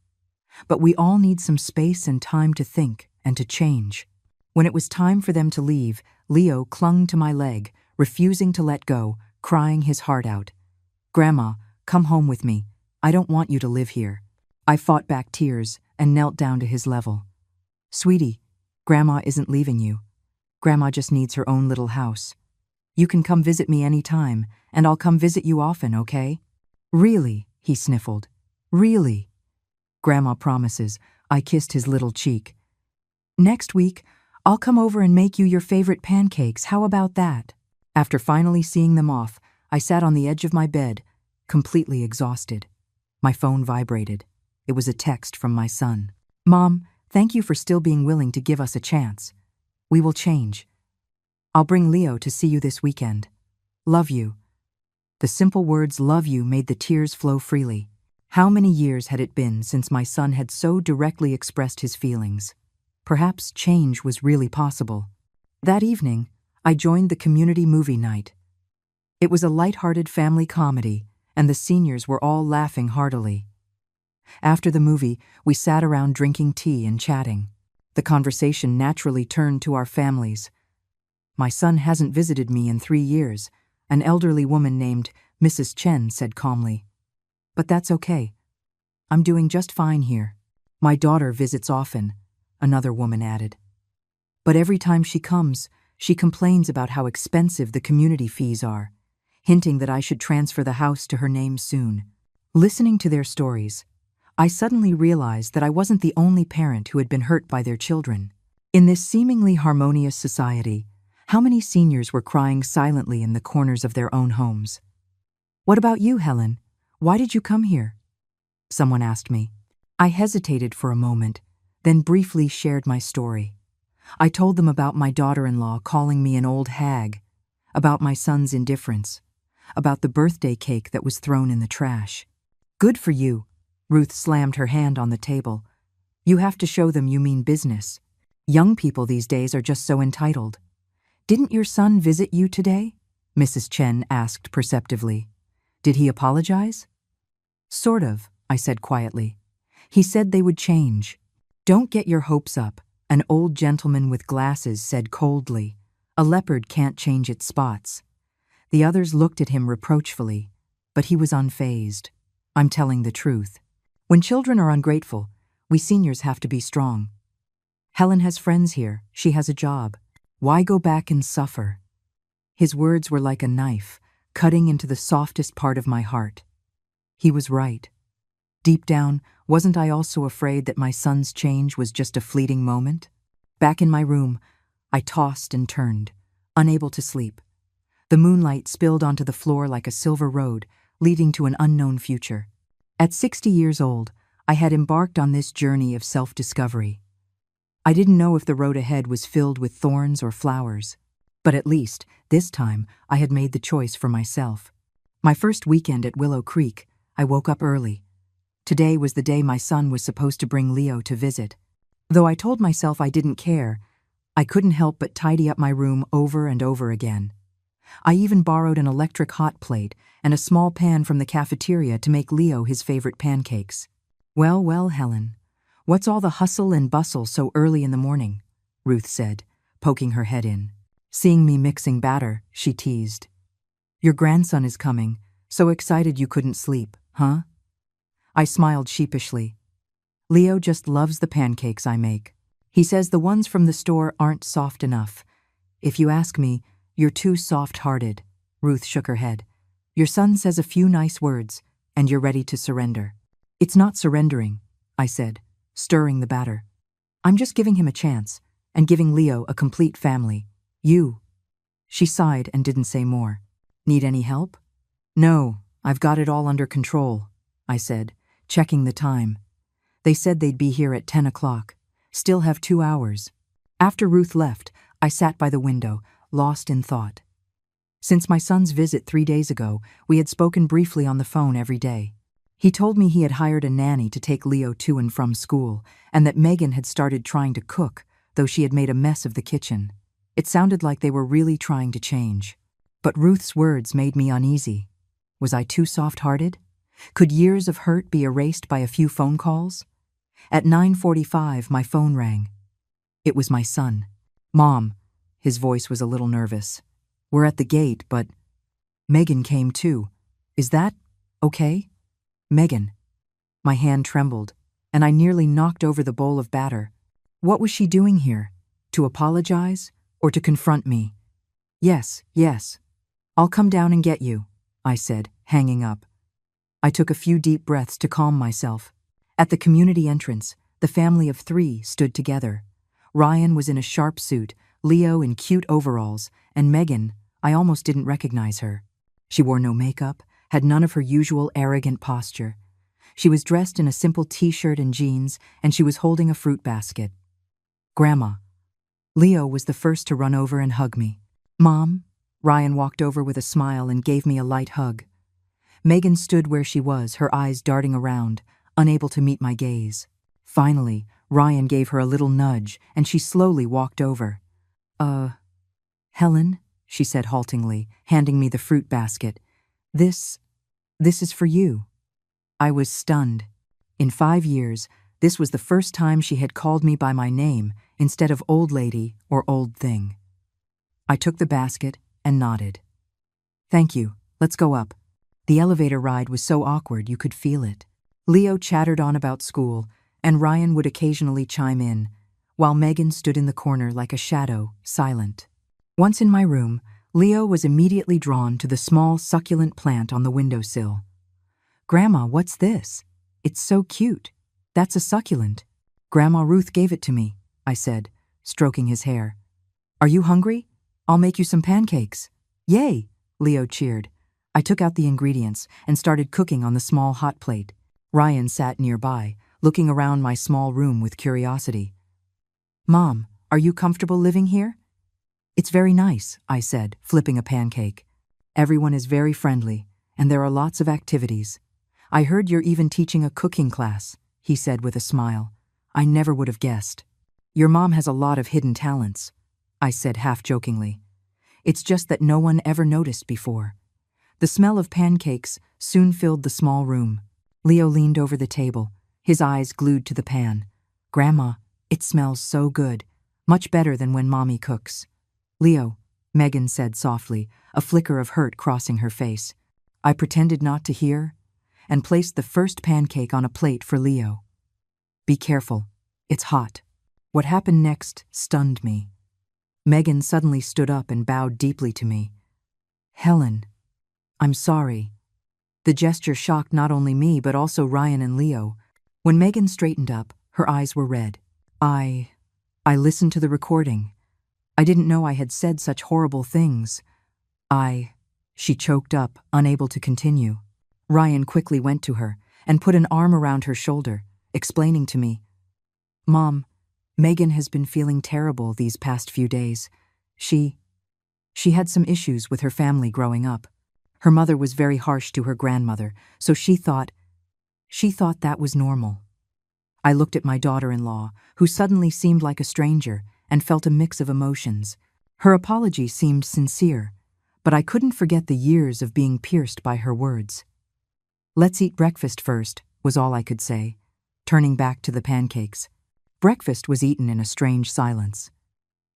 Speaker 1: But we all need some space and time to think and to change. When it was time for them to leave, Leo clung to my leg, refusing to let go, crying his heart out. Grandma, come home with me. I don't want you to live here. I fought back tears and knelt down to his level. Sweetie, Grandma isn't leaving you. Grandma just needs her own little house. You can come visit me any time, and I'll come visit you often, okay? Really? He sniffled. Really? Grandma promises. I kissed his little cheek. Next week, I'll come over and make you your favorite pancakes. How about that? After finally seeing them off, I sat on the edge of my bed, completely exhausted. My phone vibrated. It was a text from my son. Mom, thank you for still being willing to give us a chance. We will change. I'll bring Leo to see you this weekend. Love you. The simple words love you made the tears flow freely. How many years had it been since my son had so directly expressed his feelings? Perhaps change was really possible. That evening, I joined the community movie night. It was a light-hearted family comedy, and the seniors were all laughing heartily. After the movie, we sat around drinking tea and chatting. The conversation naturally turned to our families. My son hasn't visited me in 3 years, an elderly woman named Mrs. Chen said calmly. But that's okay. I'm doing just fine here. My daughter visits often, another woman added. But every time she comes, she complains about how expensive the community fees are, hinting that I should transfer the house to her name soon. Listening to their stories, I suddenly realized that I wasn't the only parent who had been hurt by their children. In this seemingly harmonious society, how many seniors were crying silently in the corners of their own homes? What about you, Helen? Why did you come here? Someone asked me. I hesitated for a moment, then briefly shared my story. I told them about my daughter-in-law calling me an old hag, about my son's indifference, about the birthday cake that was thrown in the trash. Good for you. Ruth slammed her hand on the table. You have to show them you mean business. Young people these days are just so entitled. Didn't your son visit you today? Mrs. Chen asked perceptively. Did he apologize? Sort of, I said quietly. He said they would change. Don't get your hopes up, an old gentleman with glasses said coldly. A leopard can't change its spots. The others looked at him reproachfully, but he was unfazed. I'm telling the truth. When children are ungrateful, we seniors have to be strong. Helen has friends here. She has a job. Why go back and suffer? His words were like a knife, cutting into the softest part of my heart. He was right. Deep down, wasn't I also afraid that my son's change was just a fleeting moment? Back in my room, I tossed and turned, unable to sleep. The moonlight spilled onto the floor like a silver road, leading to an unknown future. At 60 years old, I had embarked on this journey of self-discovery. I didn't know if the road ahead was filled with thorns or flowers, but at least, this time, I had made the choice for myself. My first weekend at Willow Creek, I woke up early. Today was the day my son was supposed to bring Leo to visit. Though I told myself I didn't care, I couldn't help but tidy up my room over and over again. I even borrowed an electric hot plate and a small pan from the cafeteria to make Leo his favorite pancakes. Well, Helen, what's all the hustle and bustle so early in the morning? Ruth said, poking her head in. Seeing me mixing batter, she teased. Your grandson is coming, so excited you couldn't sleep, huh? I smiled sheepishly. Leo just loves the pancakes I make. He says the ones from the store aren't soft enough. If you ask me, you're too soft-hearted. Ruth shook her head. Your son says a few nice words, and you're ready to surrender. It's not surrendering, I said, stirring the batter. I'm just giving him a chance, and giving Leo a complete family. You. She sighed and didn't say more. Need any help? No, I've got it all under control, I said, checking the time. They said they'd be here at 10 o'clock. Still have 2 hours. After Ruth left, I sat by the window, lost in thought. Since my son's visit 3 days ago, we had spoken briefly on the phone every day. He told me he had hired a nanny to take Leo to and from school, and that Megan had started trying to cook, though she had made a mess of the kitchen. It sounded like they were really trying to change. But Ruth's words made me uneasy. Was I too soft-hearted? Could years of hurt be erased by a few phone calls? At 9:45, my phone rang. It was my son. Mom. His voice was a little nervous. We're at the gate, but Megan came too. Is that okay? Megan. My hand trembled, and I nearly knocked over the bowl of batter. What was she doing here? To apologize or to confront me? Yes. I'll come down and get you, I said, hanging up. I took a few deep breaths to calm myself. At the community entrance, the family of 3 stood together. Ryan was in a sharp suit, Leo in cute overalls, and Megan, I almost didn't recognize her. She wore no makeup, had none of her usual arrogant posture. She was dressed in a simple t-shirt and jeans, and she was holding a fruit basket. Grandma. Leo was the first to run over and hug me. Mom. Ryan walked over with a smile and gave me a light hug. Megan stood where she was, her eyes darting around, unable to meet my gaze. Finally, Ryan gave her a little nudge, and she slowly walked over. Helen, she said haltingly, handing me the fruit basket. This is for you. I was stunned. In 5 years, this was the first time she had called me by my name instead of old lady or old thing. I took the basket and nodded. Thank you, let's go up. The elevator ride was so awkward you could feel it. Leo chattered on about school, and Ryan would occasionally chime in, while Megan stood in the corner like a shadow, silent. Once in my room, Leo was immediately drawn to the small succulent plant on the windowsill. Grandma, what's this? It's so cute. That's a succulent. Grandma Ruth gave it to me, I said, stroking his hair. Are you hungry? I'll make you some pancakes. Yay, Leo cheered. I took out the ingredients and started cooking on the small hot plate. Ryan sat nearby, looking around my small room with curiosity. Mom, are you comfortable living here? It's very nice, I said, flipping a pancake. Everyone is very friendly, and there are lots of activities. I heard you're even teaching a cooking class, he said with a smile. I never would have guessed. Your mom has a lot of hidden talents, I said half-jokingly. It's just that no one ever noticed before. The smell of pancakes soon filled the small room. Leo leaned over the table, his eyes glued to the pan. Grandma, it smells so good, much better than when Mommy cooks. Leo, Megan said softly, a flicker of hurt crossing her face. I pretended not to hear and placed the first pancake on a plate for Leo. Be careful, it's hot. What happened next stunned me. Megan suddenly stood up and bowed deeply to me. Helen, I'm sorry. The gesture shocked not only me but also Ryan and Leo. When Megan straightened up, her eyes were red. I listened to the recording. I didn't know I had said such horrible things. She choked up, unable to continue. Ryan quickly went to her and put an arm around her shoulder, explaining to me, Mom, Megan has been feeling terrible these past few days. She had some issues with her family growing up. Her mother was very harsh to her grandmother, so she thought that was normal. I looked at my daughter-in-law, who suddenly seemed like a stranger, and felt a mix of emotions. Her apology seemed sincere, but I couldn't forget the years of being pierced by her words. Let's eat breakfast first, was all I could say, turning back to the pancakes. Breakfast was eaten in a strange silence.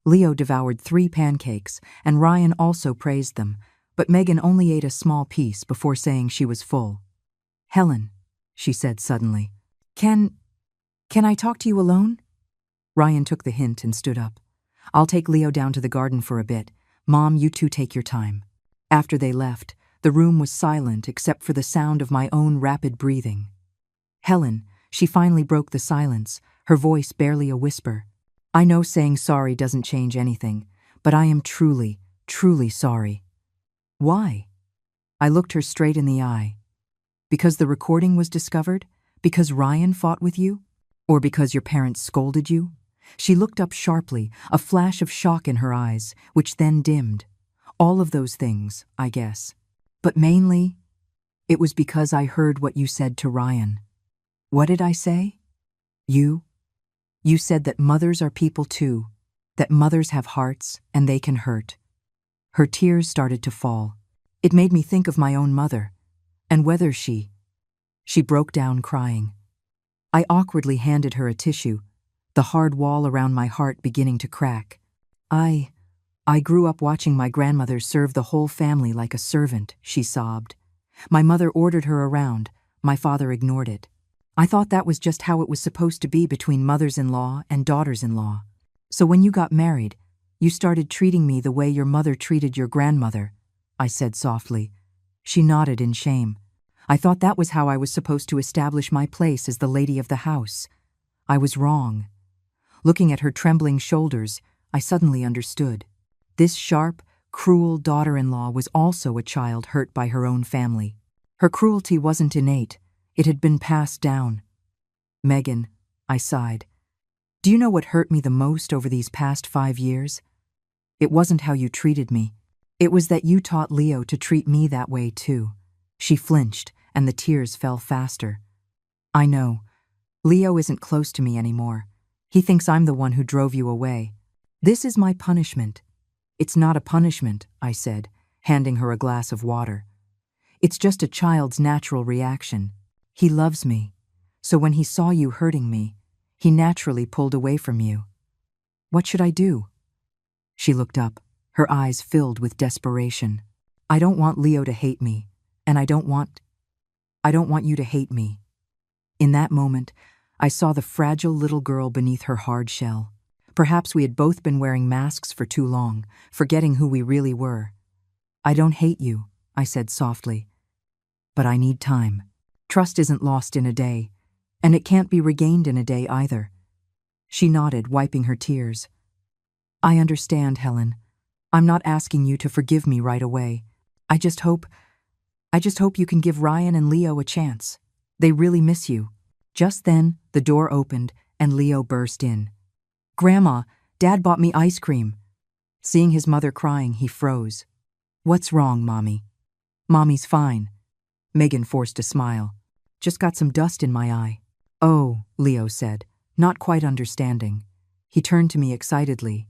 Speaker 1: Leo devoured 3 pancakes, and Ryan also praised them, but Megan only ate a small piece before saying she was full. Helen, she said suddenly, Can I talk to you alone? Ryan took the hint and stood up. I'll take Leo down to the garden for a bit. Mom, you two take your time. After they left, the room was silent except for the sound of my own rapid breathing. Helen, she finally broke the silence, her voice barely a whisper. I know saying sorry doesn't change anything, but I am truly, truly sorry. Why? I looked her straight in the eye. Because the recording was discovered? Because Ryan fought with you? Or because your parents scolded you? She looked up sharply, a flash of shock in her eyes, which then dimmed. All of those things, I guess. But mainly, it was because I heard what you said to Ryan. What did I say? You said that mothers are people too, that mothers have hearts and they can hurt. Her tears started to fall. It made me think of my own mother, and whether she broke down crying. I awkwardly handed her a tissue, the hard wall around my heart beginning to crack. I grew up watching my grandmother serve the whole family like a servant, she sobbed. My mother ordered her around, my father ignored it. I thought that was just how it was supposed to be between mothers-in-law and daughters-in-law. So when you got married, you started treating me the way your mother treated your grandmother, I said softly. She nodded in shame. I thought that was how I was supposed to establish my place as the lady of the house. I was wrong. Looking at her trembling shoulders, I suddenly understood. This sharp, cruel daughter-in-law was also a child hurt by her own family. Her cruelty wasn't innate. It had been passed down. Megan, I sighed. Do you know what hurt me the most over these past 5 years? It wasn't how you treated me. It was that you taught Leo to treat me that way too. She flinched, and the tears fell faster. I know. Leo isn't close to me anymore. He thinks I'm the one who drove you away. This is my punishment. It's not a punishment, I said, handing her a glass of water. It's just a child's natural reaction. He loves me. So when he saw you hurting me, he naturally pulled away from you. What should I do? She looked up, her eyes filled with desperation. I don't want Leo to hate me, and I don't want you to hate me. In that moment, I saw the fragile little girl beneath her hard shell. Perhaps we had both been wearing masks for too long, forgetting who we really were. I don't hate you, I said softly. But I need time. Trust isn't lost in a day, and it can't be regained in a day either. She nodded, wiping her tears. I understand, Helen. I'm not asking you to forgive me right away. I just hope you can give Ryan and Leo a chance. They really miss you. Just then, the door opened and Leo burst in. Grandma, Dad bought me ice cream. Seeing his mother crying, he froze. What's wrong, Mommy? Mommy's fine. Megan forced a smile. Just got some dust in my eye. Oh, Leo said, not quite understanding. He turned to me excitedly.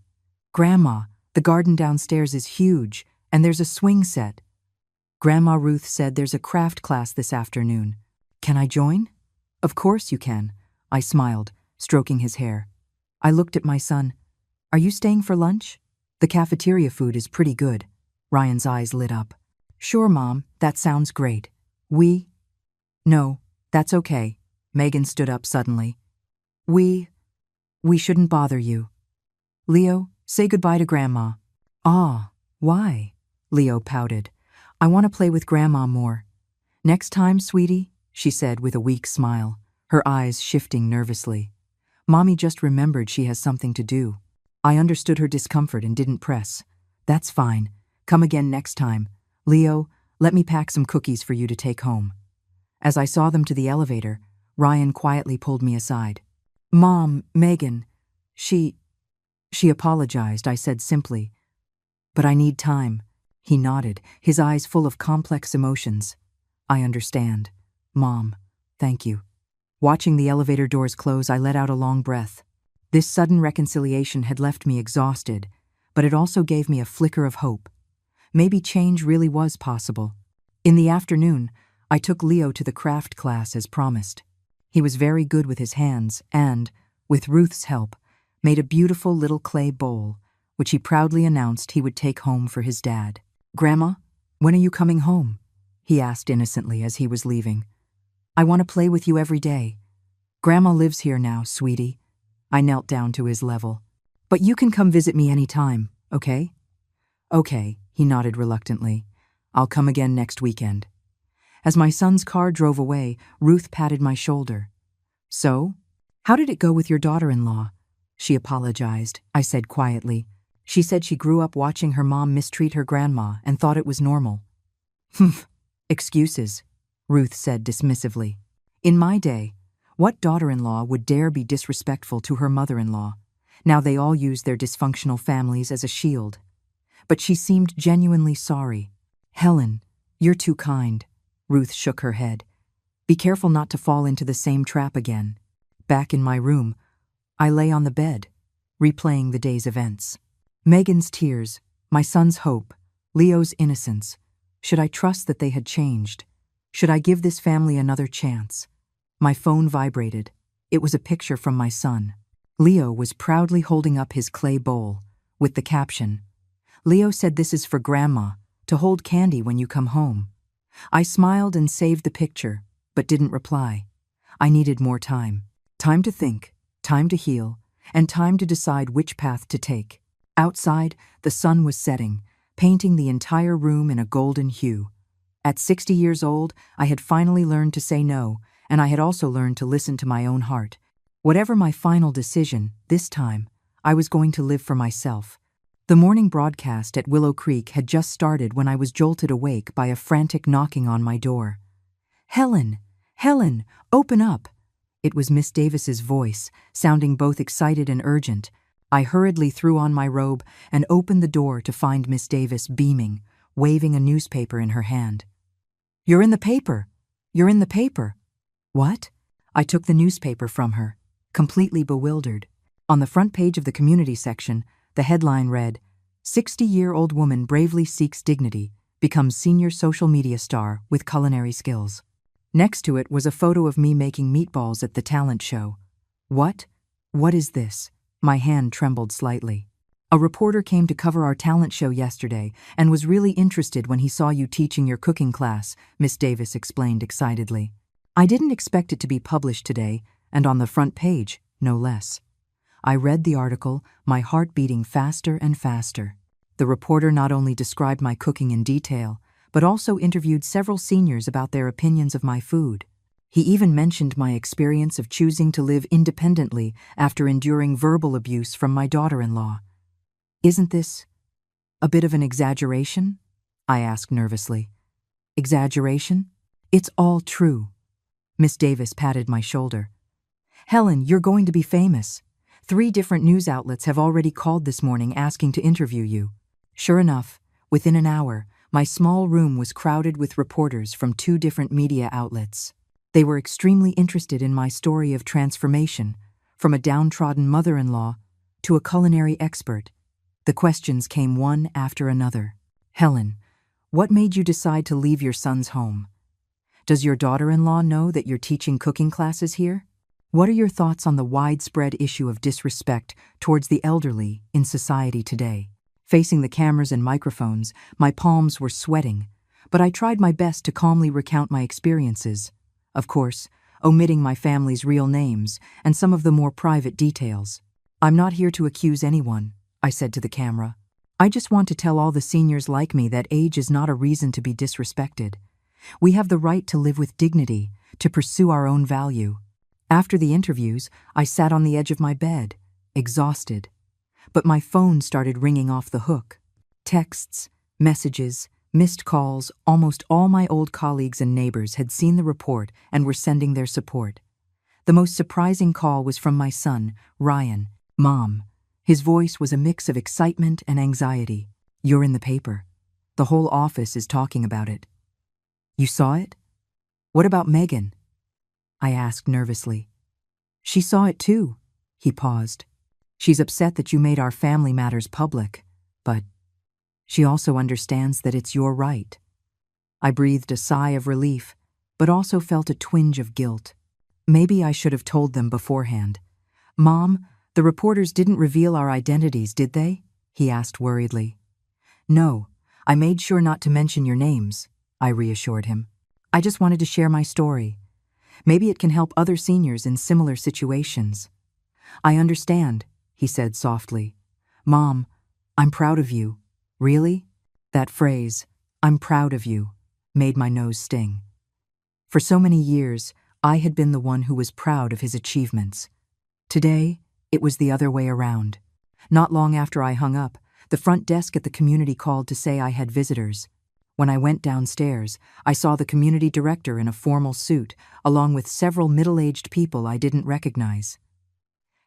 Speaker 1: Grandma, the garden downstairs is huge, and there's a swing set. Grandma Ruth said there's a craft class this afternoon. Can I join? Of course you can, I smiled, stroking his hair. I looked at my son. Are you staying for lunch? The cafeteria food is pretty good. Ryan's eyes lit up. Sure, Mom, that sounds great. No, that's okay. Megan stood up suddenly. We shouldn't bother you. Leo, say goodbye to Grandma. Ah, why? Leo pouted. I want to play with Grandma more. Next time, sweetie, she said with a weak smile, her eyes shifting nervously. Mommy just remembered she has something to do. I understood her discomfort and didn't press. That's fine. Come again next time. Leo, let me pack some cookies for you to take home. As I saw them to the elevator, Ryan quietly pulled me aside. Mom, Megan, she apologized, I said simply. But I need time. He nodded, his eyes full of complex emotions. I understand. Mom, thank you. Watching the elevator doors close, I let out a long breath. This sudden reconciliation had left me exhausted, but it also gave me a flicker of hope. Maybe change really was possible. In the afternoon, I took Leo to the craft class as promised. He was very good with his hands and, with Ruth's help, made a beautiful little clay bowl, which he proudly announced he would take home for his dad. Grandma, when are you coming home? He asked innocently as he was leaving. I want to play with you every day. Grandma lives here now, sweetie. I knelt down to his level. But you can come visit me any time, okay? Okay, he nodded reluctantly. I'll come again next weekend. As my son's car drove away, Ruth patted my shoulder. So, how did it go with your daughter-in-law? She apologized, I said quietly. She said she grew up watching her mom mistreat her grandma and thought it was normal. Humph, excuses, Ruth said dismissively. In my day, what daughter-in-law would dare be disrespectful to her mother-in-law? Now they all use their dysfunctional families as a shield. But she seemed genuinely sorry. Helen, you're too kind. Ruth shook her head. Be careful not to fall into the same trap again. Back in my room, I lay on the bed, replaying the day's events. Megan's tears, my son's hope, Leo's innocence. Should I trust that they had changed? Should I give this family another chance? My phone vibrated. It was a picture from my son. Leo was proudly holding up his clay bowl, with the caption, Leo said this is for Grandma, to hold candy when you come home. I smiled and saved the picture, but didn't reply. I needed more time. Time to think, time to heal, and time to decide which path to take. Outside, the sun was setting, painting the entire room in a golden hue. At 60 years old, I had finally learned to say no, and I had also learned to listen to my own heart. Whatever my final decision, this time, I was going to live for myself. The morning broadcast at Willow Creek had just started when I was jolted awake by a frantic knocking on my door. Helen! Helen! Open up! It was Miss Davis's voice, sounding both excited and urgent. I hurriedly threw on my robe and opened the door to find Miss Davis beaming, waving a newspaper in her hand. You're in the paper! You're in the paper! What? I took the newspaper from her, completely bewildered. On the front page of the community section, the headline read, 60-year-old woman bravely seeks dignity, becomes senior social media star with culinary skills. Next to it was a photo of me making meatballs at the talent show. What? What is this? My hand trembled slightly. A reporter came to cover our talent show yesterday and was really interested when he saw you teaching your cooking class, Miss Davis explained excitedly. I didn't expect it to be published today, and on the front page, no less. I read the article, my heart beating faster and faster. The reporter not only described my cooking in detail, but also interviewed several seniors about their opinions of my food. He even mentioned my experience of choosing to live independently after enduring verbal abuse from my daughter-in-law. Isn't this a bit of an exaggeration? I asked nervously. Exaggeration? It's all true. Miss Davis patted my shoulder. Helen, you're going to be famous. 3 different news outlets have already called this morning asking to interview you. Sure enough, within an hour, my small room was crowded with reporters from 2 different media outlets. They were extremely interested in my story of transformation, from a downtrodden mother-in-law to a culinary expert. The questions came one after another. Helen, what made you decide to leave your son's home? Does your daughter-in-law know that you're teaching cooking classes here? What are your thoughts on the widespread issue of disrespect towards the elderly in society today? Facing the cameras and microphones, my palms were sweating, but I tried my best to calmly recount my experiences. Of course, omitting my family's real names and some of the more private details. I'm not here to accuse anyone, I said to the camera. I just want to tell all the seniors like me that age is not a reason to be disrespected. We have the right to live with dignity, to pursue our own value. After the interviews, I sat on the edge of my bed, exhausted. But my phone started ringing off the hook. Texts, messages, missed calls, almost all my old colleagues and neighbors had seen the report and were sending their support. The most surprising call was from my son, Ryan. Mom. His voice was a mix of excitement and anxiety. You're in the paper. The whole office is talking about it. You saw it? What about Megan? I asked nervously. She saw it too. He paused. She's upset that you made our family matters public, but she also understands that it's your right. I breathed a sigh of relief, but also felt a twinge of guilt. Maybe I should have told them beforehand. Mom, the reporters didn't reveal our identities, did they? He asked worriedly. No, I made sure not to mention your names, I reassured him. I just wanted to share my story. Maybe it can help other seniors in similar situations. I understand, he said softly. Mom, I'm proud of you. Really? That phrase, I'm proud of you, made my nose sting. For so many years, I had been the one who was proud of his achievements. Today, it was the other way around. Not long after I hung up, the front desk at the community called to say I had visitors. When I went downstairs, I saw the community director in a formal suit, along with several middle-aged people I didn't recognize.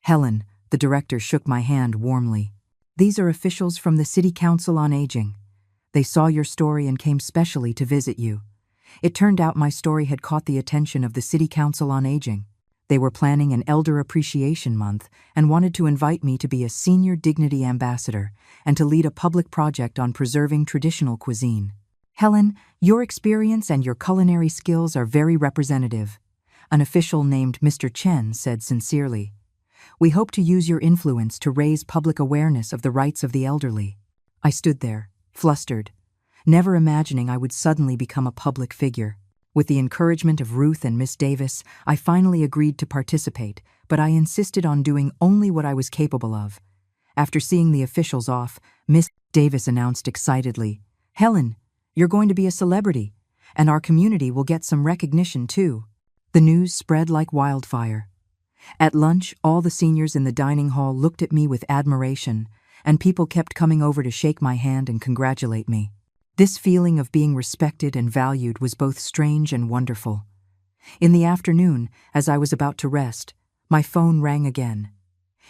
Speaker 1: Helen, the director, shook my hand warmly. These are officials from the City Council on Aging. They saw your story and came specially to visit you. It turned out my story had caught the attention of the City Council on Aging. They were planning an Elder Appreciation Month and wanted to invite me to be a senior dignity ambassador and to lead a public project on preserving traditional cuisine. Helen, your experience and your culinary skills are very representative. An official named Mr. Chen said sincerely. We hope to use your influence to raise public awareness of the rights of the elderly. I stood there, flustered, never imagining I would suddenly become a public figure. With the encouragement of Ruth and Miss Davis, I finally agreed to participate, but I insisted on doing only what I was capable of. After seeing the officials off, Miss Davis announced excitedly, Helen, you're going to be a celebrity, and our community will get some recognition too. The news spread like wildfire. At lunch, all the seniors in the dining hall looked at me with admiration, and people kept coming over to shake my hand and congratulate me. This feeling of being respected and valued was both strange and wonderful. In the afternoon, as I was about to rest, my phone rang again.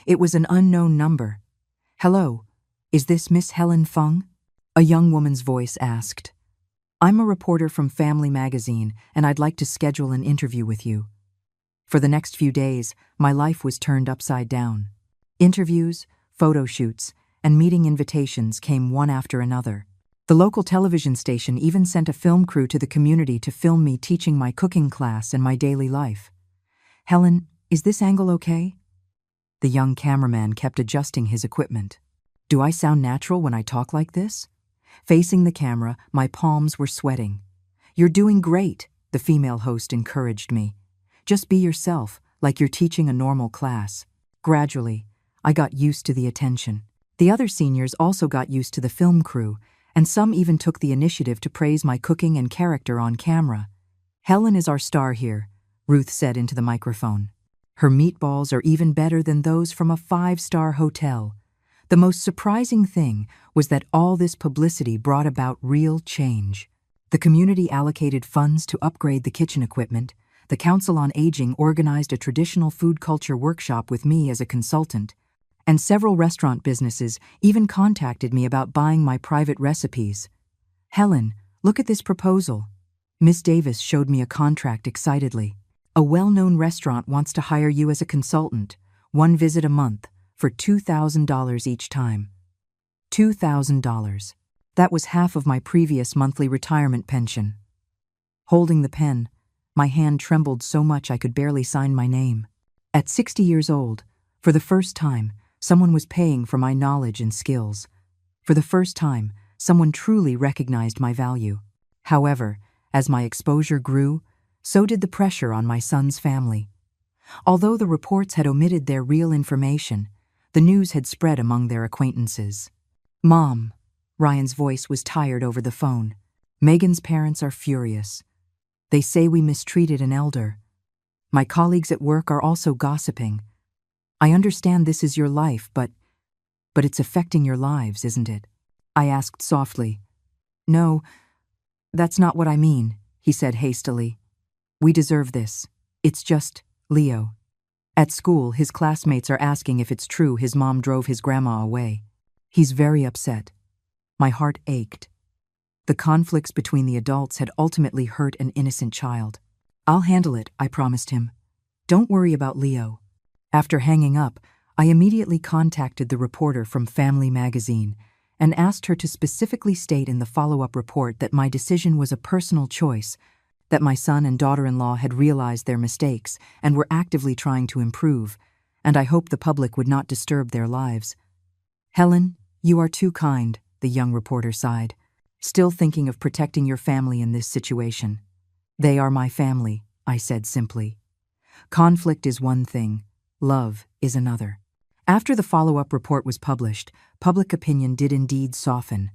Speaker 1: It was an unknown number. Hello, is this Miss Helen Fung? A young woman's voice asked. I'm a reporter from Family Magazine, and I'd like to schedule an interview with you. For the next few days, my life was turned upside down. Interviews, photo shoots, and meeting invitations came one after another. The local television station even sent a film crew to the community to film me teaching my cooking class and my daily life. "Helen, is this angle okay?" The young cameraman kept adjusting his equipment. "Do I sound natural when I talk like this?" Facing the camera, my palms were sweating. "You're doing great," the female host encouraged me. "Just be yourself, like you're teaching a normal class." Gradually, I got used to the attention. The other seniors also got used to the film crew, and some even took the initiative to praise my cooking and character on camera. "Helen is our star here," Ruth said into the microphone. "Her meatballs are even better than those from a 5-star hotel." The most surprising thing was that all this publicity brought about real change. The community allocated funds to upgrade the kitchen equipment. The Council on Aging organized a traditional food culture workshop with me as a consultant, and several restaurant businesses even contacted me about buying my private recipes. "Helen, look at this proposal." Miss Davis showed me a contract excitedly. "A well-known restaurant wants to hire you as a consultant, 1 visit a month, for $2,000 each time." $2,000. That was half of my previous monthly retirement pension. Holding the pen, my hand trembled so much I could barely sign my name. At 60 years old, for the first time, someone was paying for my knowledge and skills. For the first time, someone truly recognized my value. However, as my exposure grew, so did the pressure on my son's family. Although the reports had omitted their real information, the news had spread among their acquaintances. "Mom," Ryan's voice was tired over the phone. "Megan's parents are furious. They say we mistreated an elder. My colleagues at work are also gossiping. I understand this is your life, but it's affecting your lives, isn't it?" I asked softly. "No, that's not what I mean," he said hastily. "We deserve this. It's just Leo. At school, his classmates are asking if it's true his mom drove his grandma away. He's very upset." My heart ached. The conflicts between the adults had ultimately hurt an innocent child. "I'll handle it," I promised him. "Don't worry about Leo." After hanging up, I immediately contacted the reporter from Family Magazine and asked her to specifically state in the follow-up report that my decision was a personal choice, that my son and daughter-in-law had realized their mistakes and were actively trying to improve, and I hoped the public would not disturb their lives. "Helen, you are too kind," the young reporter sighed. "Still thinking of protecting your family in this situation." "They are my family," I said simply. "Conflict is one thing, love is another." After the follow-up report was published, public opinion did indeed soften.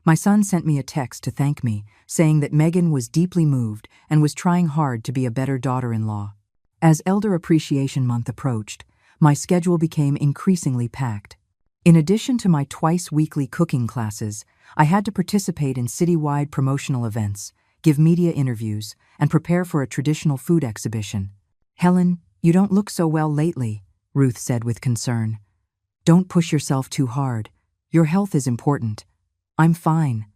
Speaker 1: My son sent me a text to thank me, saying that Megan was deeply moved and was trying hard to be a better daughter-in-law. As Elder Appreciation Month approached, my schedule became increasingly packed. In addition to my twice-weekly cooking classes, I had to participate in citywide promotional events, give media interviews, and prepare for a traditional food exhibition. "Helen, you don't look so well lately," Ruth said with concern. "Don't push yourself too hard. Your health is important." "I'm fine."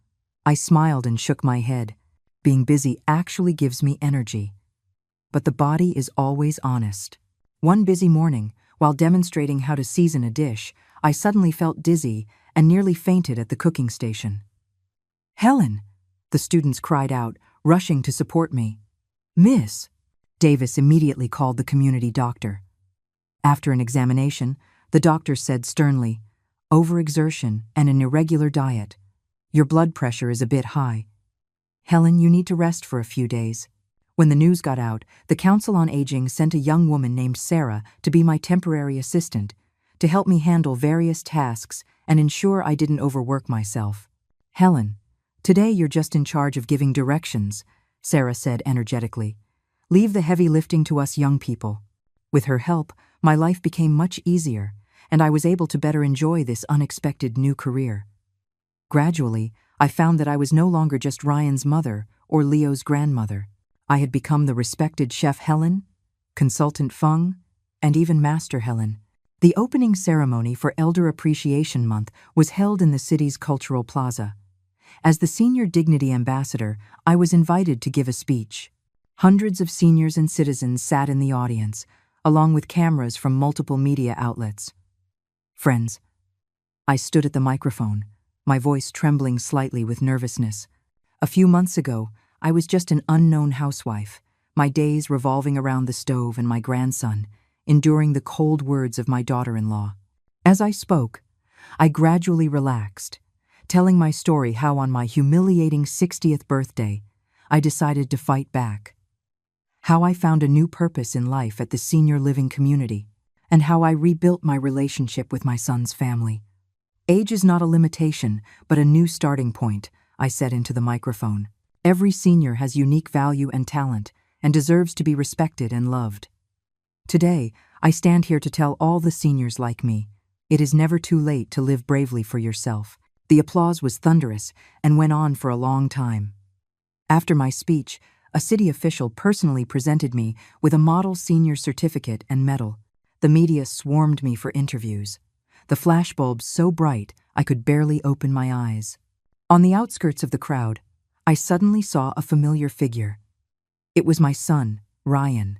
Speaker 1: I smiled and shook my head. Being busy actually gives me energy. But the body is always honest. One busy morning, while demonstrating how to season a dish, I suddenly felt dizzy and nearly fainted at the cooking station. "Helen!" the students cried out, rushing to support me. "Miss!" Davis immediately called the community doctor. After an examination, the doctor said sternly, "Overexertion and an irregular diet. Your blood pressure is a bit high. Helen, you need to rest for a few days." When the news got out, the Council on Aging sent a young woman named Sarah to be my temporary assistant, to help me handle various tasks and ensure I didn't overwork myself. "Helen, today you're just in charge of giving directions," Sarah said energetically. "Leave the heavy lifting to us young people." With her help, my life became much easier, and I was able to better enjoy this unexpected new career. Gradually, I found that I was no longer just Ryan's mother or Leo's grandmother. I had become the respected Chef Helen, Consultant Fung, and even Master Helen. The opening ceremony for Elder Appreciation Month was held in the city's cultural plaza. As the Senior Dignity Ambassador, I was invited to give a speech. Hundreds of seniors and citizens sat in the audience, along with cameras from multiple media outlets. Friends, I stood at the microphone, my voice trembling slightly with nervousness. A few months ago, I was just an unknown housewife, my days revolving around the stove and my grandson, enduring the cold words of my daughter-in-law. As I spoke, I gradually relaxed, telling my story how on my humiliating 60th birthday, I decided to fight back. How I found a new purpose in life at the senior living community, and how I rebuilt my relationship with my son's family. Age is not a limitation, but a new starting point, I said into the microphone. Every senior has unique value and talent, and deserves to be respected and loved. Today, I stand here to tell all the seniors like me, it is never too late to live bravely for yourself. The applause was thunderous and went on for a long time. After my speech, a city official personally presented me with a model senior certificate and medal. The media swarmed me for interviews, the flashbulbs so bright I could barely open my eyes. On the outskirts of the crowd, I suddenly saw a familiar figure. It was my son, Ryan.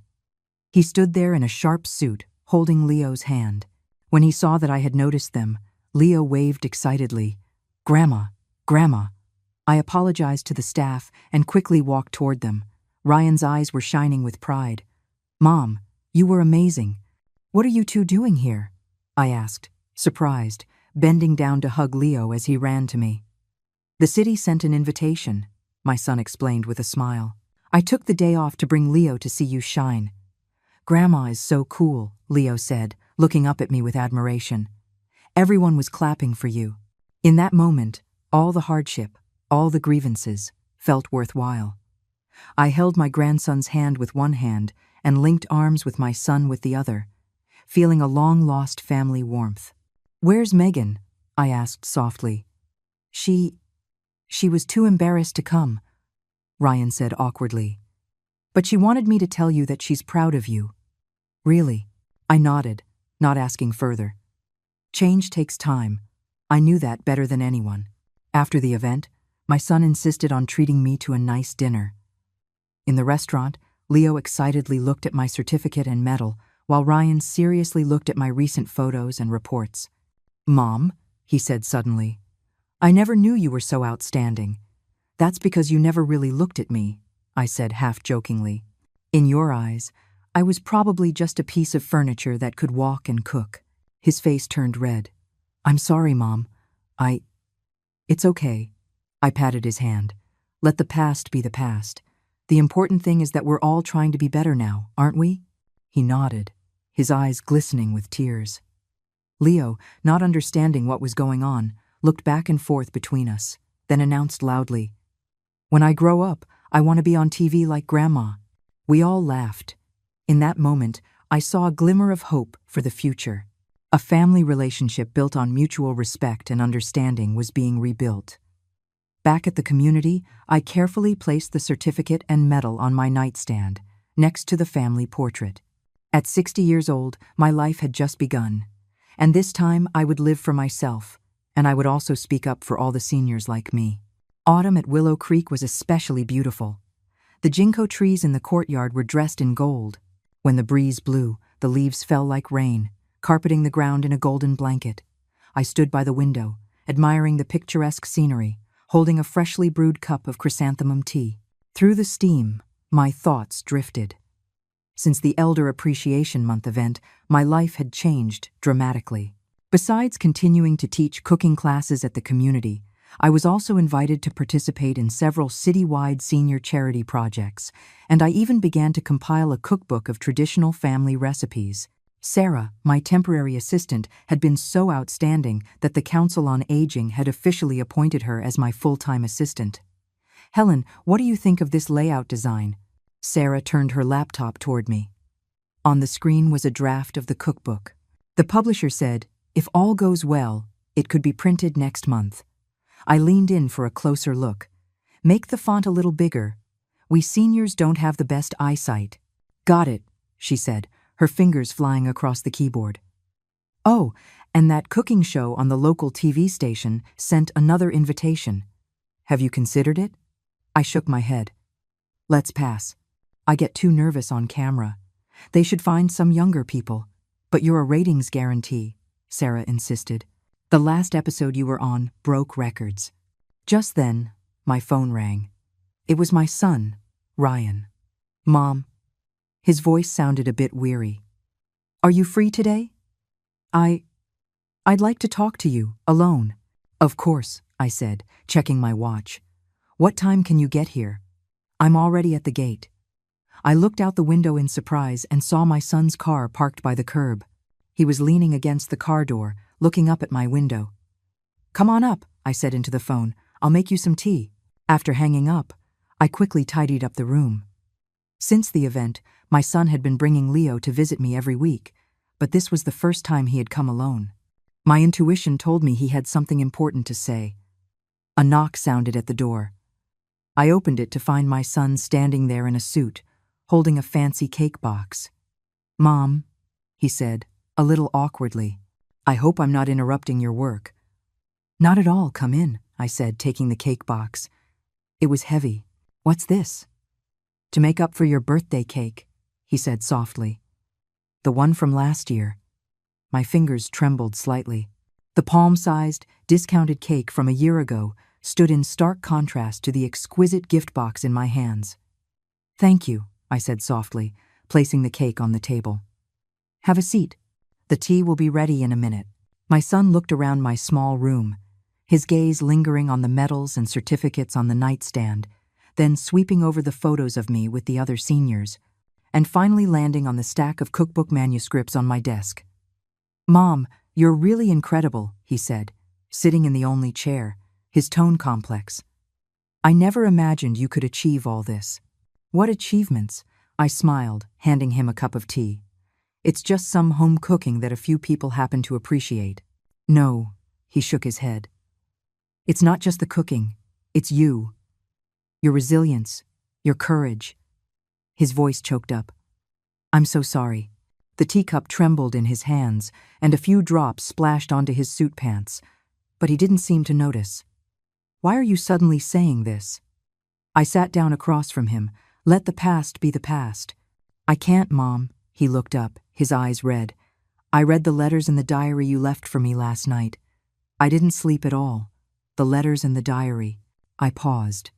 Speaker 1: He stood there in a sharp suit, holding Leo's hand. When he saw that I had noticed them, Leo waved excitedly. "Grandma, Grandma." I apologized to the staff and quickly walked toward them. Ryan's eyes were shining with pride. "Mom, you were amazing. What are you two doing here?" I asked, surprised, bending down to hug Leo as he ran to me. "The city sent an invitation," my son explained with a smile. "I took the day off to bring Leo to see you shine." "Grandma is so cool," Leo said, looking up at me with admiration. "Everyone was clapping for you." In that moment, all the hardship, all the grievances, felt worthwhile. I held my grandson's hand with one hand and linked arms with my son with the other, feeling a long-lost family warmth. "Where's Megan?" I asked softly. She was too embarrassed to come," Ryan said awkwardly. "But she wanted me to tell you that she's proud of you." "Really?" I nodded, not asking further. Change takes time. I knew that better than anyone. After the event, my son insisted on treating me to a nice dinner. In the restaurant, Leo excitedly looked at my certificate and medal, while Ryan seriously looked at my recent photos and reports. "Mom," he said suddenly, "I never knew you were so outstanding." "That's because you never really looked at me," I said half-jokingly. "In your eyes, I was probably just a piece of furniture that could walk and cook." His face turned red. "I'm sorry, Mom. It's okay." I patted his hand. "Let the past be the past. The important thing is that we're all trying to be better now, aren't we?" He nodded, his eyes glistening with tears. Leo, not understanding what was going on, looked back and forth between us, then announced loudly, "When I grow up, I want to be on TV like Grandma." We all laughed. In that moment, I saw a glimmer of hope for the future. A family relationship built on mutual respect and understanding was being rebuilt. Back at the community, I carefully placed the certificate and medal on my nightstand, next to the family portrait. At 60 years old, my life had just begun. And this time, I would live for myself, and I would also speak up for all the seniors like me. Autumn at Willow Creek was especially beautiful. The ginkgo trees in the courtyard were dressed in gold. When the breeze blew, the leaves fell like rain, carpeting the ground in a golden blanket. I stood by the window, admiring the picturesque scenery, holding a freshly brewed cup of chrysanthemum tea. Through the steam, my thoughts drifted. Since the Elder Appreciation Month event, my life had changed dramatically. Besides continuing to teach cooking classes at the community, I was also invited to participate in several citywide senior charity projects, and I even began to compile a cookbook of traditional family recipes. Sarah, my temporary assistant, had been so outstanding that the Council on Aging had officially appointed her as my full-time assistant. "Helen, what do you think of this layout design?" Sarah turned her laptop toward me. On the screen was a draft of the cookbook. The publisher said, if all goes well, it could be printed next month. I leaned in for a closer look. "Make the font a little bigger. We seniors don't have the best eyesight." "Got it," she said, her fingers flying across the keyboard. "Oh, and that cooking show on the local TV station sent another invitation. Have you considered it?" I shook my head. "Let's pass. I get too nervous on camera. They should find some younger people." "But you're a ratings guarantee," Sarah insisted. The last episode you were on broke records. Just then, my phone rang. It was my son, Ryan. Mom. His voice sounded a bit weary. Are you free today? I'd like to talk to you, alone. Of course, I said, checking my watch. What time can you get here? I'm already at the gate. I looked out the window in surprise and saw my son's car parked by the curb. He was leaning against the car door, looking up at my window. Come on up, I said into the phone. I'll make you some tea. After hanging up, I quickly tidied up the room. Since the event, my son had been bringing Leo to visit me every week, but this was the first time he had come alone. My intuition told me he had something important to say. A knock sounded at the door. I opened it to find my son standing there in a suit, holding a fancy cake box. Mom, he said, a little awkwardly. I hope I'm not interrupting your work. Not at all, come in, I said, taking the cake box. It was heavy. What's this? To make up for your birthday cake, he said softly. The one from last year. My fingers trembled slightly. The palm-sized, discounted cake from a year ago stood in stark contrast to the exquisite gift box in my hands. Thank you, I said softly, placing the cake on the table. Have a seat. The tea will be ready in a minute. My son looked around my small room, his gaze lingering on the medals and certificates on the nightstand, then sweeping over the photos of me with the other seniors, and finally landing on the stack of cookbook manuscripts on my desk. Mom, you're really incredible, he said, sitting in the only chair, his tone complex. I never imagined you could achieve all this. What achievements? I smiled, handing him a cup of tea. It's just some home cooking that a few people happen to appreciate. No, he shook his head. It's not just the cooking, it's you. Your resilience, your courage. His voice choked up. I'm so sorry. The teacup trembled in his hands, and a few drops splashed onto his suit pants, but he didn't seem to notice. Why are you suddenly saying this? I sat down across from him. Let the past be the past. I can't, Mom. He looked up, his eyes red. I read the letters in the diary you left for me last night. I didn't sleep at all. The letters in the diary. I paused.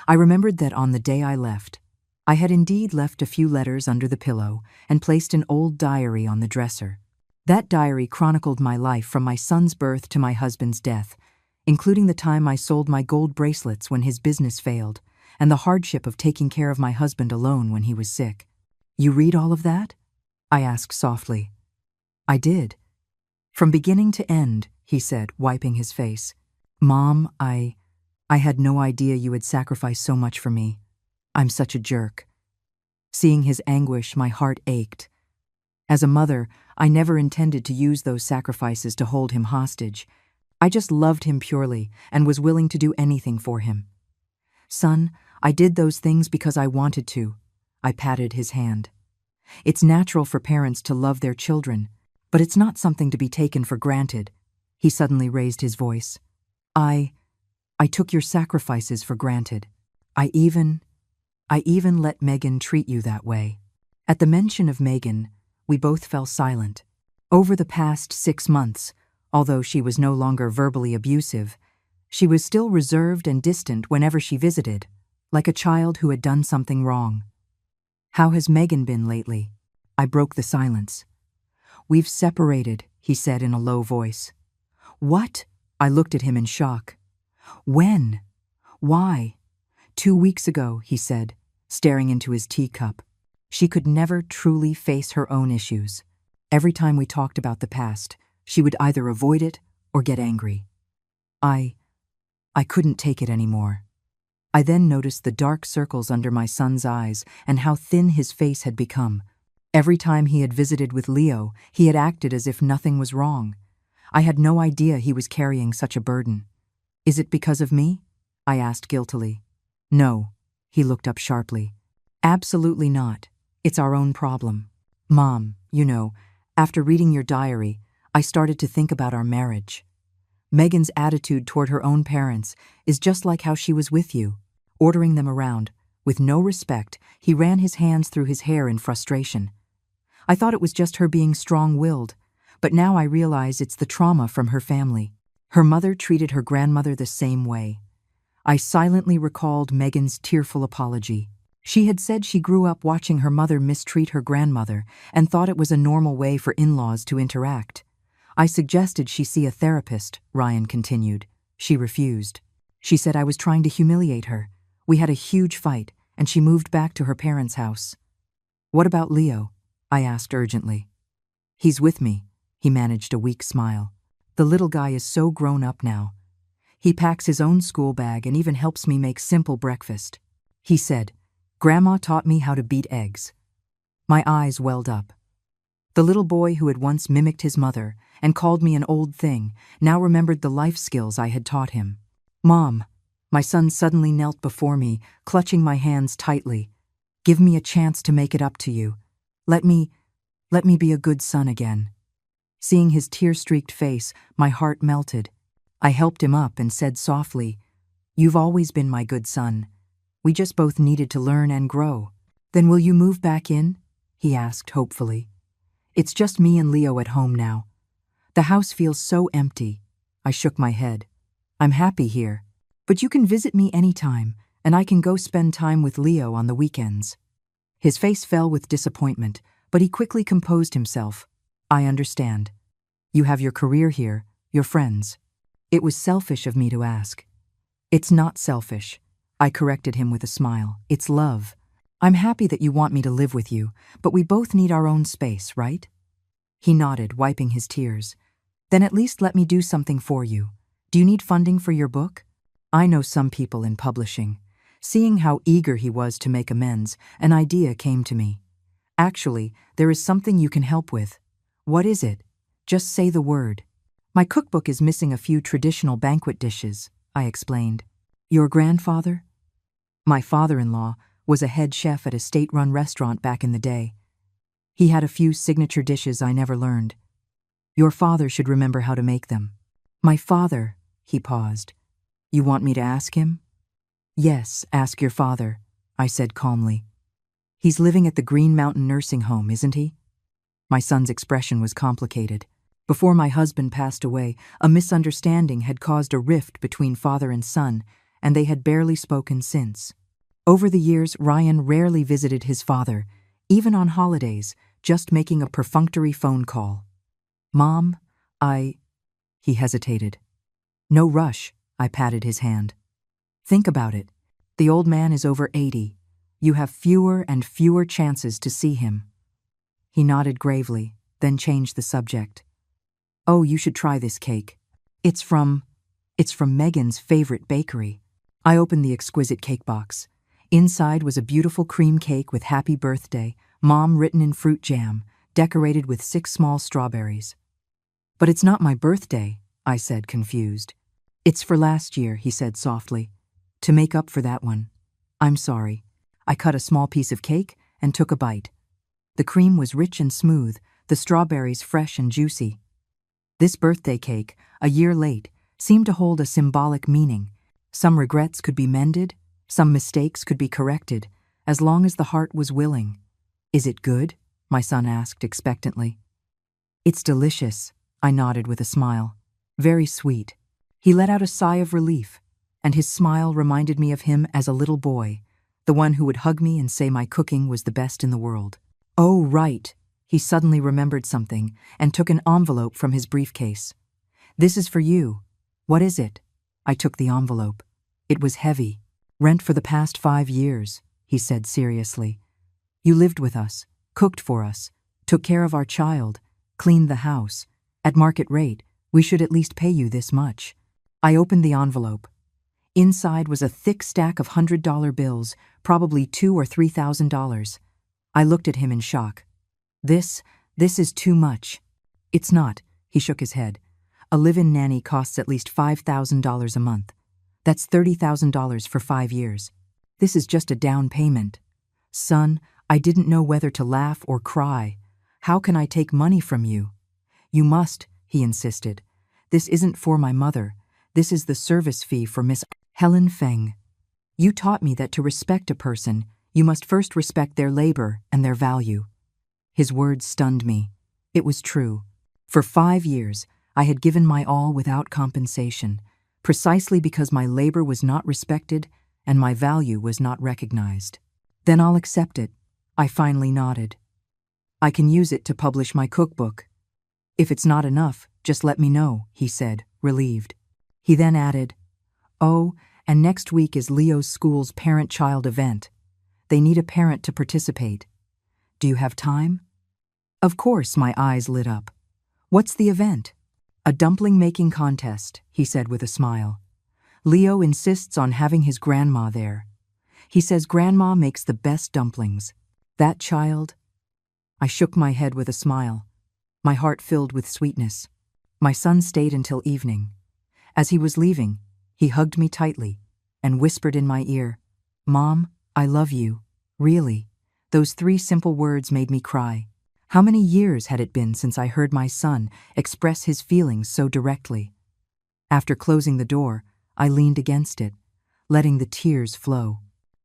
Speaker 1: I remembered that on the day I left, I had indeed left a few letters under the pillow and placed an old diary on the dresser. That diary chronicled my life from my son's birth to my husband's death, including the time I sold my gold bracelets when his business failed, and the hardship of taking care of my husband alone when he was sick. You read all of that? I asked softly. I did. From beginning to end, he said, wiping his face. Mom, I had no idea you had sacrificed so much for me. I'm such a jerk. Seeing his anguish, my heart ached. As a mother, I never intended to use those sacrifices to hold him hostage. I just loved him purely and was willing to do anything for him. Son, I did those things because I wanted to. I patted his hand. It's natural for parents to love their children, but it's not something to be taken for granted. He suddenly raised his voice. I took your sacrifices for granted. I even let Megan treat you that way. At the mention of Megan, we both fell silent. Over the past 6 months, although she was no longer verbally abusive, she was still reserved and distant whenever she visited, like a child who had done something wrong. How has Megan been lately? I broke the silence. We've separated, he said in a low voice. What? I looked at him in shock. When? Why? 2 weeks ago, he said, staring into his teacup. She could never truly face her own issues. Every time we talked about the past, she would either avoid it or get angry. I couldn't take it anymore. I then noticed the dark circles under my son's eyes and how thin his face had become. Every time he had visited with Leo, he had acted as if nothing was wrong. I had no idea he was carrying such a burden. Is it because of me? I asked guiltily. No, he looked up sharply. Absolutely not. It's our own problem. Mom, you know, after reading your diary, I started to think about our marriage. Megan's attitude toward her own parents is just like how she was with you, ordering them around. With no respect, he ran his hands through his hair in frustration. I thought it was just her being strong-willed, but now I realize it's the trauma from her family. Her mother treated her grandmother the same way. I silently recalled Megan's tearful apology. She had said she grew up watching her mother mistreat her grandmother and thought it was a normal way for in-laws to interact. I suggested she see a therapist, Ryan continued. She refused. She said I was trying to humiliate her. We had a huge fight, and she moved back to her parents' house. What about Leo? I asked urgently. He's with me, he managed a weak smile. The little guy is so grown up now. He packs his own school bag and even helps me make simple breakfast. He said, Grandma taught me how to beat eggs. My eyes welled up. The little boy who had once mimicked his mother and called me an old thing now remembered the life skills I had taught him. Mom, my son suddenly knelt before me, clutching my hands tightly. Give me a chance to make it up to you. Let me be a good son again. Seeing his tear-streaked face, my heart melted. I helped him up and said softly, You've always been my good son. We just both needed to learn and grow. Then will you move back in? He asked hopefully. It's just me and Leo at home now. The house feels so empty. I shook my head. I'm happy here. But you can visit me anytime, and I can go spend time with Leo on the weekends. His face fell with disappointment, but he quickly composed himself. I understand. You have your career here, your friends. It was selfish of me to ask. It's not selfish. I corrected him with a smile. It's love. I'm happy that you want me to live with you, but we both need our own space, right? He nodded, wiping his tears. Then at least let me do something for you. Do you need funding for your book? I know some people in publishing. Seeing how eager he was to make amends, an idea came to me. Actually, there is something you can help with. What is it? Just say the word. My cookbook is missing a few traditional banquet dishes, I explained. Your grandfather? My father-in-law was a head chef at a state-run restaurant back in the day. He had a few signature dishes I never learned. Your father should remember how to make them. My father, he paused. You want me to ask him? Yes, ask your father, I said calmly. He's living at the Green Mountain nursing home, isn't he? My son's expression was complicated. Before my husband passed away, a misunderstanding had caused a rift between father and son, and they had barely spoken since. Over the years, Ryan rarely visited his father, even on holidays, just making a perfunctory phone call. Mom, He hesitated. No rush, I patted his hand. Think about it. The old man is over 80. You have fewer and fewer chances to see him. He nodded gravely, then changed the subject. Oh, you should try this cake. It's from Megan's favorite bakery. I opened the exquisite cake box. Inside was a beautiful cream cake with happy birthday, Mom written in fruit jam, decorated with 6 small strawberries. But it's not my birthday, I said, confused. It's for last year, he said softly. To make up for that one. I'm sorry. I cut a small piece of cake and took a bite. The cream was rich and smooth, the strawberries fresh and juicy. This birthday cake, a year late, seemed to hold a symbolic meaning. Some regrets could be mended, some mistakes could be corrected, as long as the heart was willing. Is it good? My son asked expectantly. It's delicious, I nodded with a smile. Very sweet. He let out a sigh of relief, and his smile reminded me of him as a little boy, the one who would hug me and say my cooking was the best in the world. Oh, right. He suddenly remembered something and took an envelope from his briefcase. This is for you. What is it? I took the envelope. It was heavy. Rent for the past 5 years, he said seriously. You lived with us, cooked for us, took care of our child, cleaned the house. At market rate, we should at least pay you this much. I opened the envelope. Inside was a thick stack of $100 bills, probably $2,000 or $3,000. I looked at him in shock. This is too much. It's not, he shook his head. A live-in nanny costs at least $5,000 a month. That's $30,000 for 5 years. This is just a down payment. Son, I didn't know whether to laugh or cry. How can I take money from you? You must, he insisted. This isn't for my mother. This is the service fee for Miss Helen Feng. You taught me that to respect a person, you must first respect their labor and their value. His words stunned me. It was true. For 5 years, I had given my all without compensation, precisely because my labor was not respected and my value was not recognized. Then I'll accept it, I finally nodded. I can use it to publish my cookbook. If it's not enough, just let me know, he said, relieved. He then added, "Oh, and next week is Leo's school's parent-child event. They need a parent to participate. Do you have time?" Of course, my eyes lit up. "What's the event?" "A dumpling-making contest," he said with a smile. "Leo insists on having his grandma there. He says grandma makes the best dumplings. That child—" I shook my head with a smile. My heart filled with sweetness. My son stayed until evening. As he was leaving, he hugged me tightly and whispered in my ear, "Mom, I love you. Really." Those 3 simple words made me cry. How many years had it been since I heard my son express his feelings so directly? After closing the door, I leaned against it, letting the tears flow.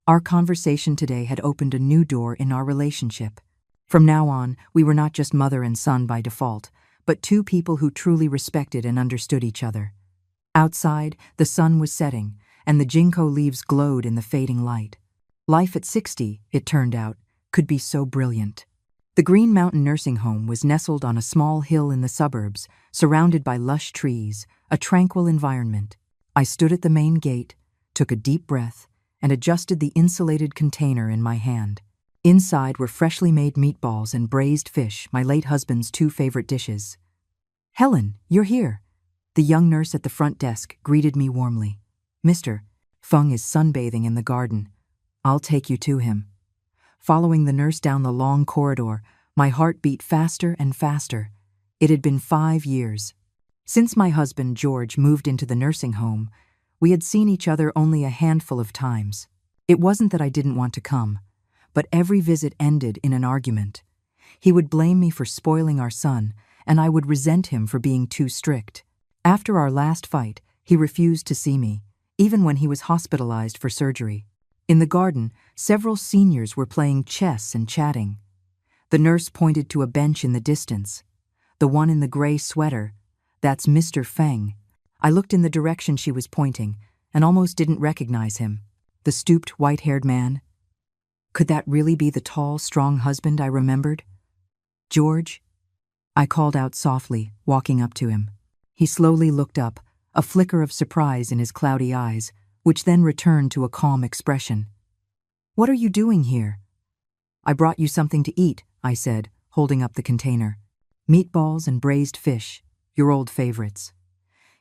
Speaker 1: Our conversation today had opened a new door in our relationship. From now on, we were not just mother and son by default, but 2 people who truly respected and understood each other. Outside, the sun was setting, and the ginkgo leaves glowed in the fading light. Life at 60, it turned out, could be so brilliant. The Green Mountain Nursing Home was nestled on a small hill in the suburbs, surrounded by lush trees, a tranquil environment. I stood at the main gate, took a deep breath, and adjusted the insulated container in my hand. Inside were freshly made meatballs and braised fish, my late husband's 2 favorite dishes. "Helen, you're here." The young nurse at the front desk greeted me warmly. "Mr. Fung is sunbathing in the garden. I'll take you to him." Following the nurse down the long corridor, my heart beat faster and faster. It had been 5 years. Since my husband, George, moved into the nursing home, we had seen each other only a handful of times. It wasn't that I didn't want to come, but every visit ended in an argument. He would blame me for spoiling our son, and I would resent him for being too strict. After our last fight, he refused to see me, even when he was hospitalized for surgery. In the garden, several seniors were playing chess and chatting. The nurse pointed to a bench in the distance. "The one in the gray sweater, that's Mr. Feng." I looked in the direction she was pointing and almost didn't recognize him. The stooped, white-haired man. Could that really be the tall, strong husband I remembered? "George?" I called out softly, walking up to him. He slowly looked up, a flicker of surprise in his cloudy eyes, which then returned to a calm expression. "What are you doing here?" "I brought you something to eat," I said, holding up the container. "Meatballs and braised fish, your old favorites."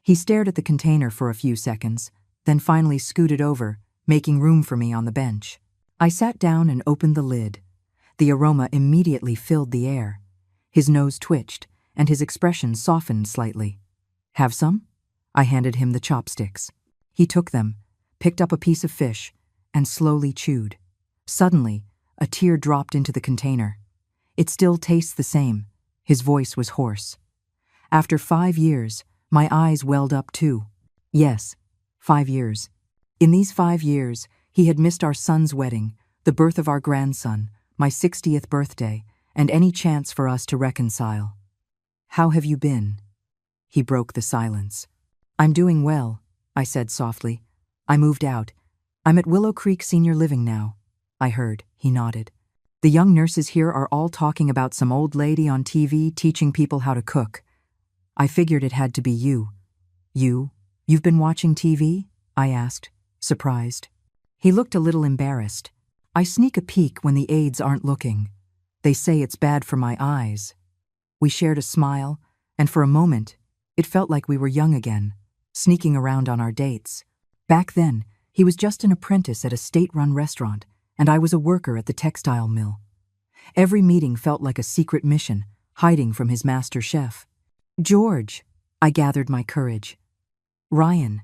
Speaker 1: He stared at the container for a few seconds, then finally scooted over, making room for me on the bench. I sat down and opened the lid. The aroma immediately filled the air. His nose twitched, and his expression softened slightly. "Have some?" I handed him the chopsticks. He took them, picked up a piece of fish, and slowly chewed. Suddenly, a tear dropped into the container. "It still tastes the same." His voice was hoarse. After 5 years, my eyes welled up too. Yes, 5 years. In these 5 years, he had missed our son's wedding, the birth of our grandson, my 60th birthday, and any chance for us to reconcile. "How have you been?" He broke the silence. "I'm doing well," I said softly. "I moved out. I'm at Willow Creek Senior Living now." I heard, he nodded. "The young nurses here are all talking about some old lady on TV teaching people how to cook. I figured it had to be you." You've been watching TV?" I asked, surprised. He looked a little embarrassed. "I sneak a peek when the aides aren't looking. They say it's bad for my eyes." We shared a smile, and for a moment, it felt like we were young again, sneaking around on our dates. Back then, he was just an apprentice at a state-run restaurant, and I was a worker at the textile mill. Every meeting felt like a secret mission, hiding from his master chef. "George," I gathered my courage. Ryan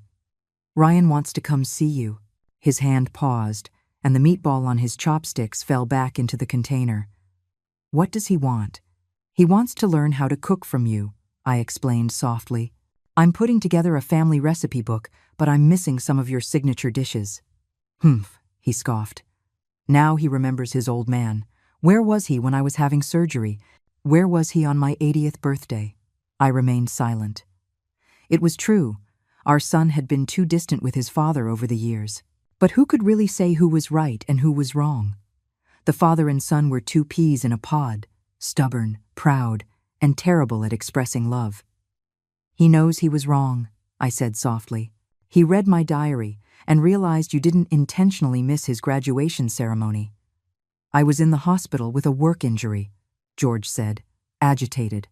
Speaker 1: wants to come see you." His hand paused, and the meatball on his chopsticks fell back into the container. "What does he want?" "He wants to learn how to cook from you," I explained softly. "I'm putting together a family recipe book, but I'm missing some of your signature dishes." "Humph," he scoffed. Now he remembers his old man. Where was he when I was having surgery? Where was he on my 80th birthday? I remained silent. It was true. Our son had been too distant with his father over the years. But who could really say who was right and who was wrong? The father and son were two peas in a pod, stubborn, proud, and terrible at expressing love. "He knows he was wrong," I said softly. "He read my diary and realized you didn't intentionally miss his graduation ceremony." "I was in the hospital with a work injury," George said, agitated.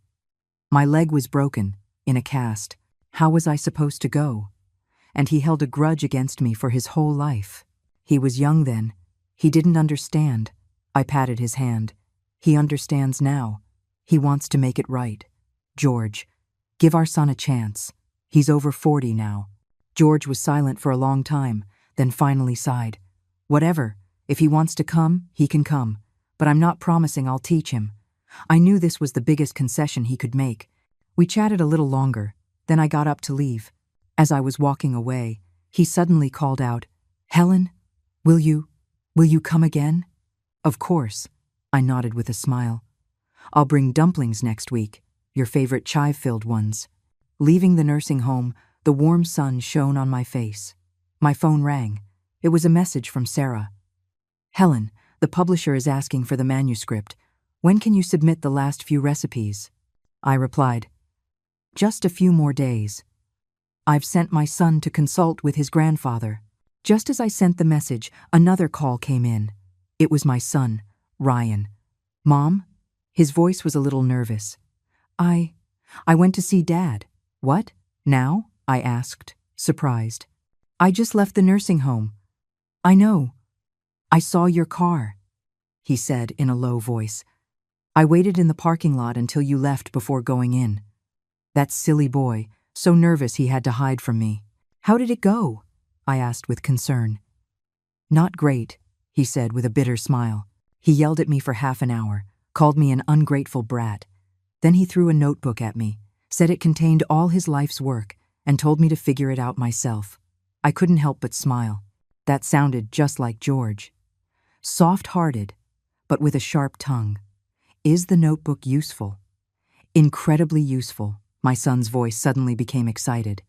Speaker 1: "My leg was broken, in a cast. How was I supposed to go?" And he held a grudge against me for his whole life. He was young then. He didn't understand. I patted his hand. "He understands now. He wants to make it right. George, give our son a chance. He's over 40 now." George was silent for a long time, then finally sighed. "Whatever. If he wants to come, he can come. But I'm not promising I'll teach him." I knew this was the biggest concession he could make. We chatted a little longer, then I got up to leave. As I was walking away, he suddenly called out, "Helen, will you come again?" "Of course," I nodded with a smile. "I'll bring dumplings next week, your favorite chive-filled ones." Leaving the nursing home, the warm sun shone on my face. My phone rang. It was a message from Sarah. "Helen, the publisher is asking for the manuscript. When can you submit the last few recipes?" I replied, "Just a few more days. I've sent my son to consult with his grandfather." Just as I sent the message, another call came in. It was my son, Ryan. "Mom?" His voice was a little nervous. I went to see Dad." "What? Now?" I asked, surprised. "I just left the nursing home." "I know. I saw your car," he said in a low voice. "I waited in the parking lot until you left before going in." That silly boy, so nervous he had to hide from me. "How did it go?" I asked with concern. "Not great," he said with a bitter smile. He yelled at me for half an hour, called me an ungrateful brat. Then he threw a notebook at me, said it contained all his life's work, and told me to figure it out myself. I couldn't help but smile. That sounded just like George. Soft-hearted, but with a sharp tongue. "Is the notebook useful?" "Incredibly useful." My son's voice suddenly became excited.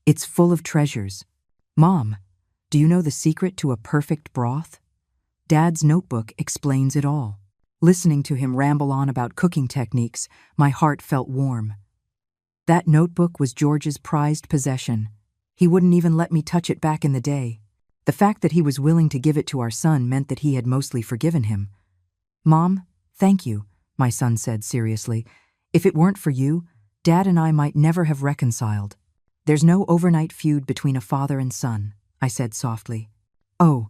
Speaker 1: "It's full of treasures. Mom, do you know the secret to a perfect broth?" Dad's notebook explains it all. Listening to him ramble on about cooking techniques, my heart felt warm. That notebook was George's prized possession. He wouldn't even let me touch it back in the day. The fact that he was willing to give it to our son meant that he had mostly forgiven him. "Mom, thank you," my son said seriously. "If it weren't for you, Dad and I might never have reconciled." "There's no overnight feud between a father and son," I said softly. "Oh,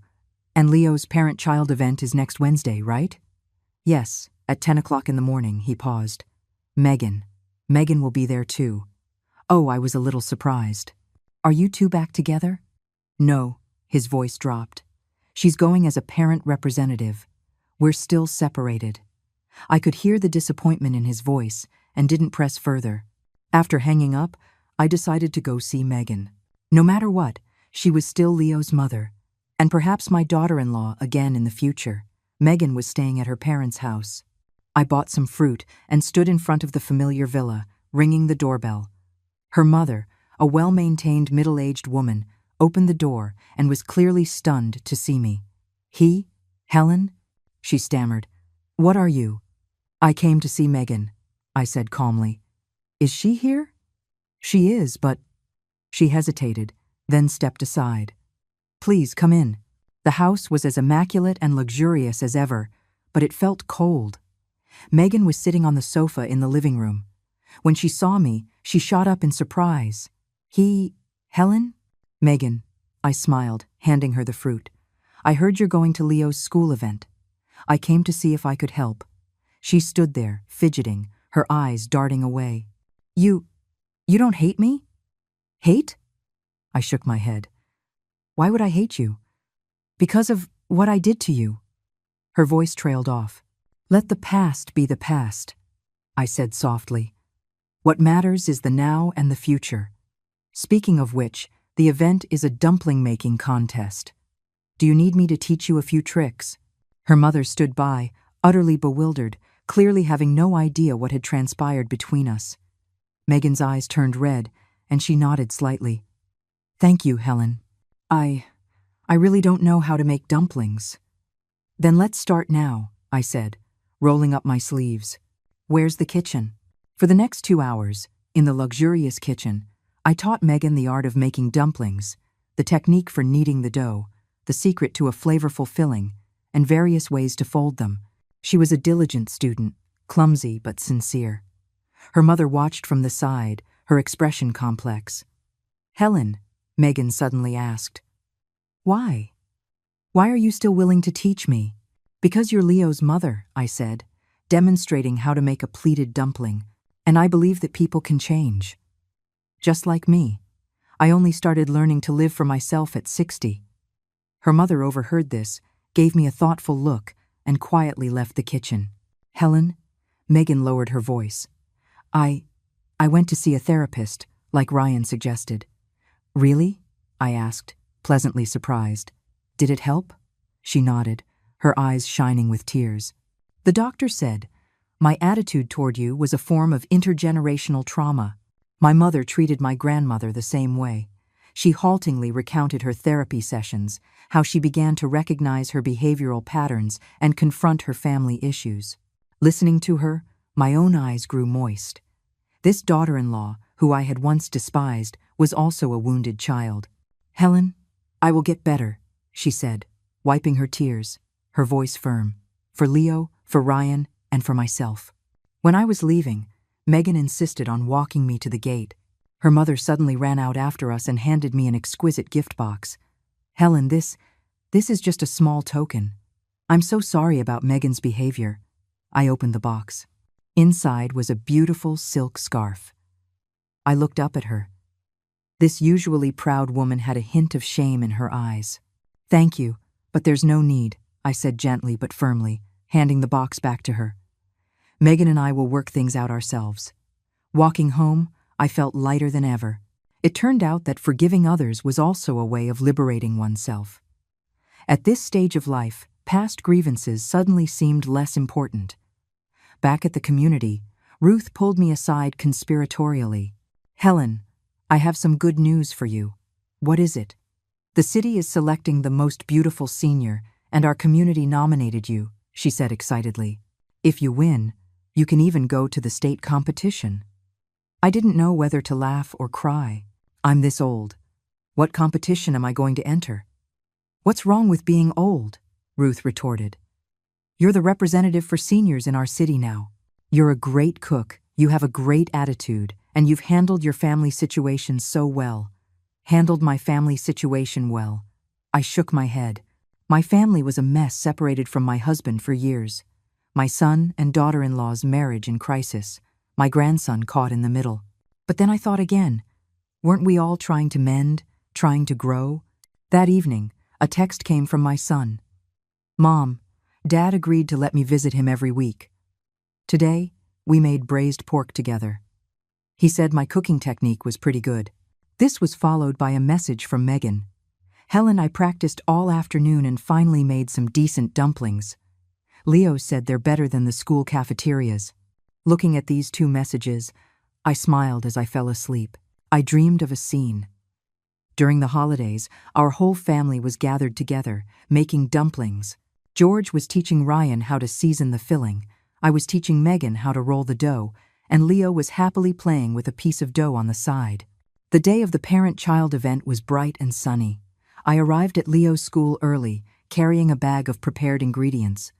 Speaker 1: and Leo's parent-child event is next Wednesday, right?" "Yes, at 10 o'clock in the morning," he paused. Megan will be there too." Oh, I was a little surprised. "Are you two back together?" "No," his voice dropped. "She's going as a parent representative. We're still separated." I could hear the disappointment in his voice and didn't press further. After hanging up, I decided to go see Megan. No matter what, she was still Leo's mother, and perhaps my daughter-in-law again in the future. Megan was staying at her parents' house. I bought some fruit and stood in front of the familiar villa, ringing the doorbell. Her mother, a well-maintained middle-aged woman, opened the door and was clearly stunned to see me. "Helen?" she stammered. "What are you?" "I came to see Megan," I said calmly. "Is she here?" "She is, but—" She hesitated, then stepped aside. "Please come in." The house was as immaculate and luxurious as ever, but it felt cold. Megan was sitting on the sofa in the living room. When she saw me, she shot up in surprise. "Helen?" "Megan," I smiled, handing her the fruit. "I heard you're going to Leo's school event. I came to see if I could help." She stood there, fidgeting, her eyes darting away. You don't hate me?" "Hate?" I shook my head. "Why would I hate you?" "Because of what I did to you." Her voice trailed off. "Let the past be the past," I said softly. "What matters is the now and the future. Speaking of which, the event is a dumpling-making contest. Do you need me to teach you a few tricks?" Her mother stood by, utterly bewildered, clearly having no idea what had transpired between us. Megan's eyes turned red, and she nodded slightly. Thank you, Helen. I really don't know how to make dumplings. Then let's start now, I said, rolling up my sleeves. Where's the kitchen? For the next 2 hours, in the luxurious kitchen, I taught Megan the art of making dumplings, the technique for kneading the dough, the secret to a flavorful filling, and various ways to fold them. She was a diligent student, clumsy but sincere. Her mother watched from the side, her expression complex. Helen, Megan suddenly asked. Why? Why are you still willing to teach me? Because you're Leo's mother, I said, demonstrating how to make a pleated dumpling, and I believe that people can change. Just like me. I only started learning to live for myself at 60. Her mother overheard this, gave me a thoughtful look, and quietly left the kitchen. Helen, Megan lowered her voice. I went to see a therapist, like Ryan suggested. Really? I asked, pleasantly surprised. Did it help? She nodded, her eyes shining with tears. The doctor said, my attitude toward you was a form of intergenerational trauma. My mother treated my grandmother the same way. She haltingly recounted her therapy sessions, how she began to recognize her behavioral patterns and confront her family issues. Listening to her, my own eyes grew moist. This daughter-in-law, who I had once despised, was also a wounded child. Helen, I will get better, she said, wiping her tears, her voice firm. For Leo, for Ryan, and for myself. When I was leaving, Megan insisted on walking me to the gate. Her mother suddenly ran out after us and handed me an exquisite gift box. Helen, this is just a small token. I'm so sorry about Megan's behavior. I opened the box. Inside was a beautiful silk scarf. I looked up at her. This usually proud woman had a hint of shame in her eyes. Thank you, but there's no need, I said gently but firmly, handing the box back to her. Megan and I will work things out ourselves. Walking home, I felt lighter than ever. It turned out that forgiving others was also a way of liberating oneself. At this stage of life, past grievances suddenly seemed less important. Back at the community, Ruth pulled me aside conspiratorially. Helen, I have some good news for you. What is it? The city is selecting the most beautiful senior, and our community nominated you, she said excitedly. If you win, you can even go to the state competition. I didn't know whether to laugh or cry. I'm this old. What competition am I going to enter? What's wrong with being old? Ruth retorted. You're the representative for seniors in our city now. You're a great cook, you have a great attitude, and you've handled your family situation so well. Handled my family situation well. I shook my head. My family was a mess, separated from my husband for years. My son and daughter-in-law's marriage in crisis. My grandson caught in the middle. But then I thought again. Weren't we all trying to mend, trying to grow? That evening, a text came from my son. Mom, Dad agreed to let me visit him every week. Today, we made braised pork together. He said my cooking technique was pretty good. This was followed by a message from Megan. Helen, I practiced all afternoon and finally made some decent dumplings. Leo said they're better than the school cafeterias. Looking at these 2 messages, I smiled as I fell asleep. I dreamed of a scene. During the holidays, our whole family was gathered together, making dumplings. George was teaching Ryan how to season the filling. I was teaching Megan how to roll the dough, and Leo was happily playing with a piece of dough on the side. The day of the parent-child event was bright and sunny. I arrived at Leo's school early, carrying a bag of prepared ingredients.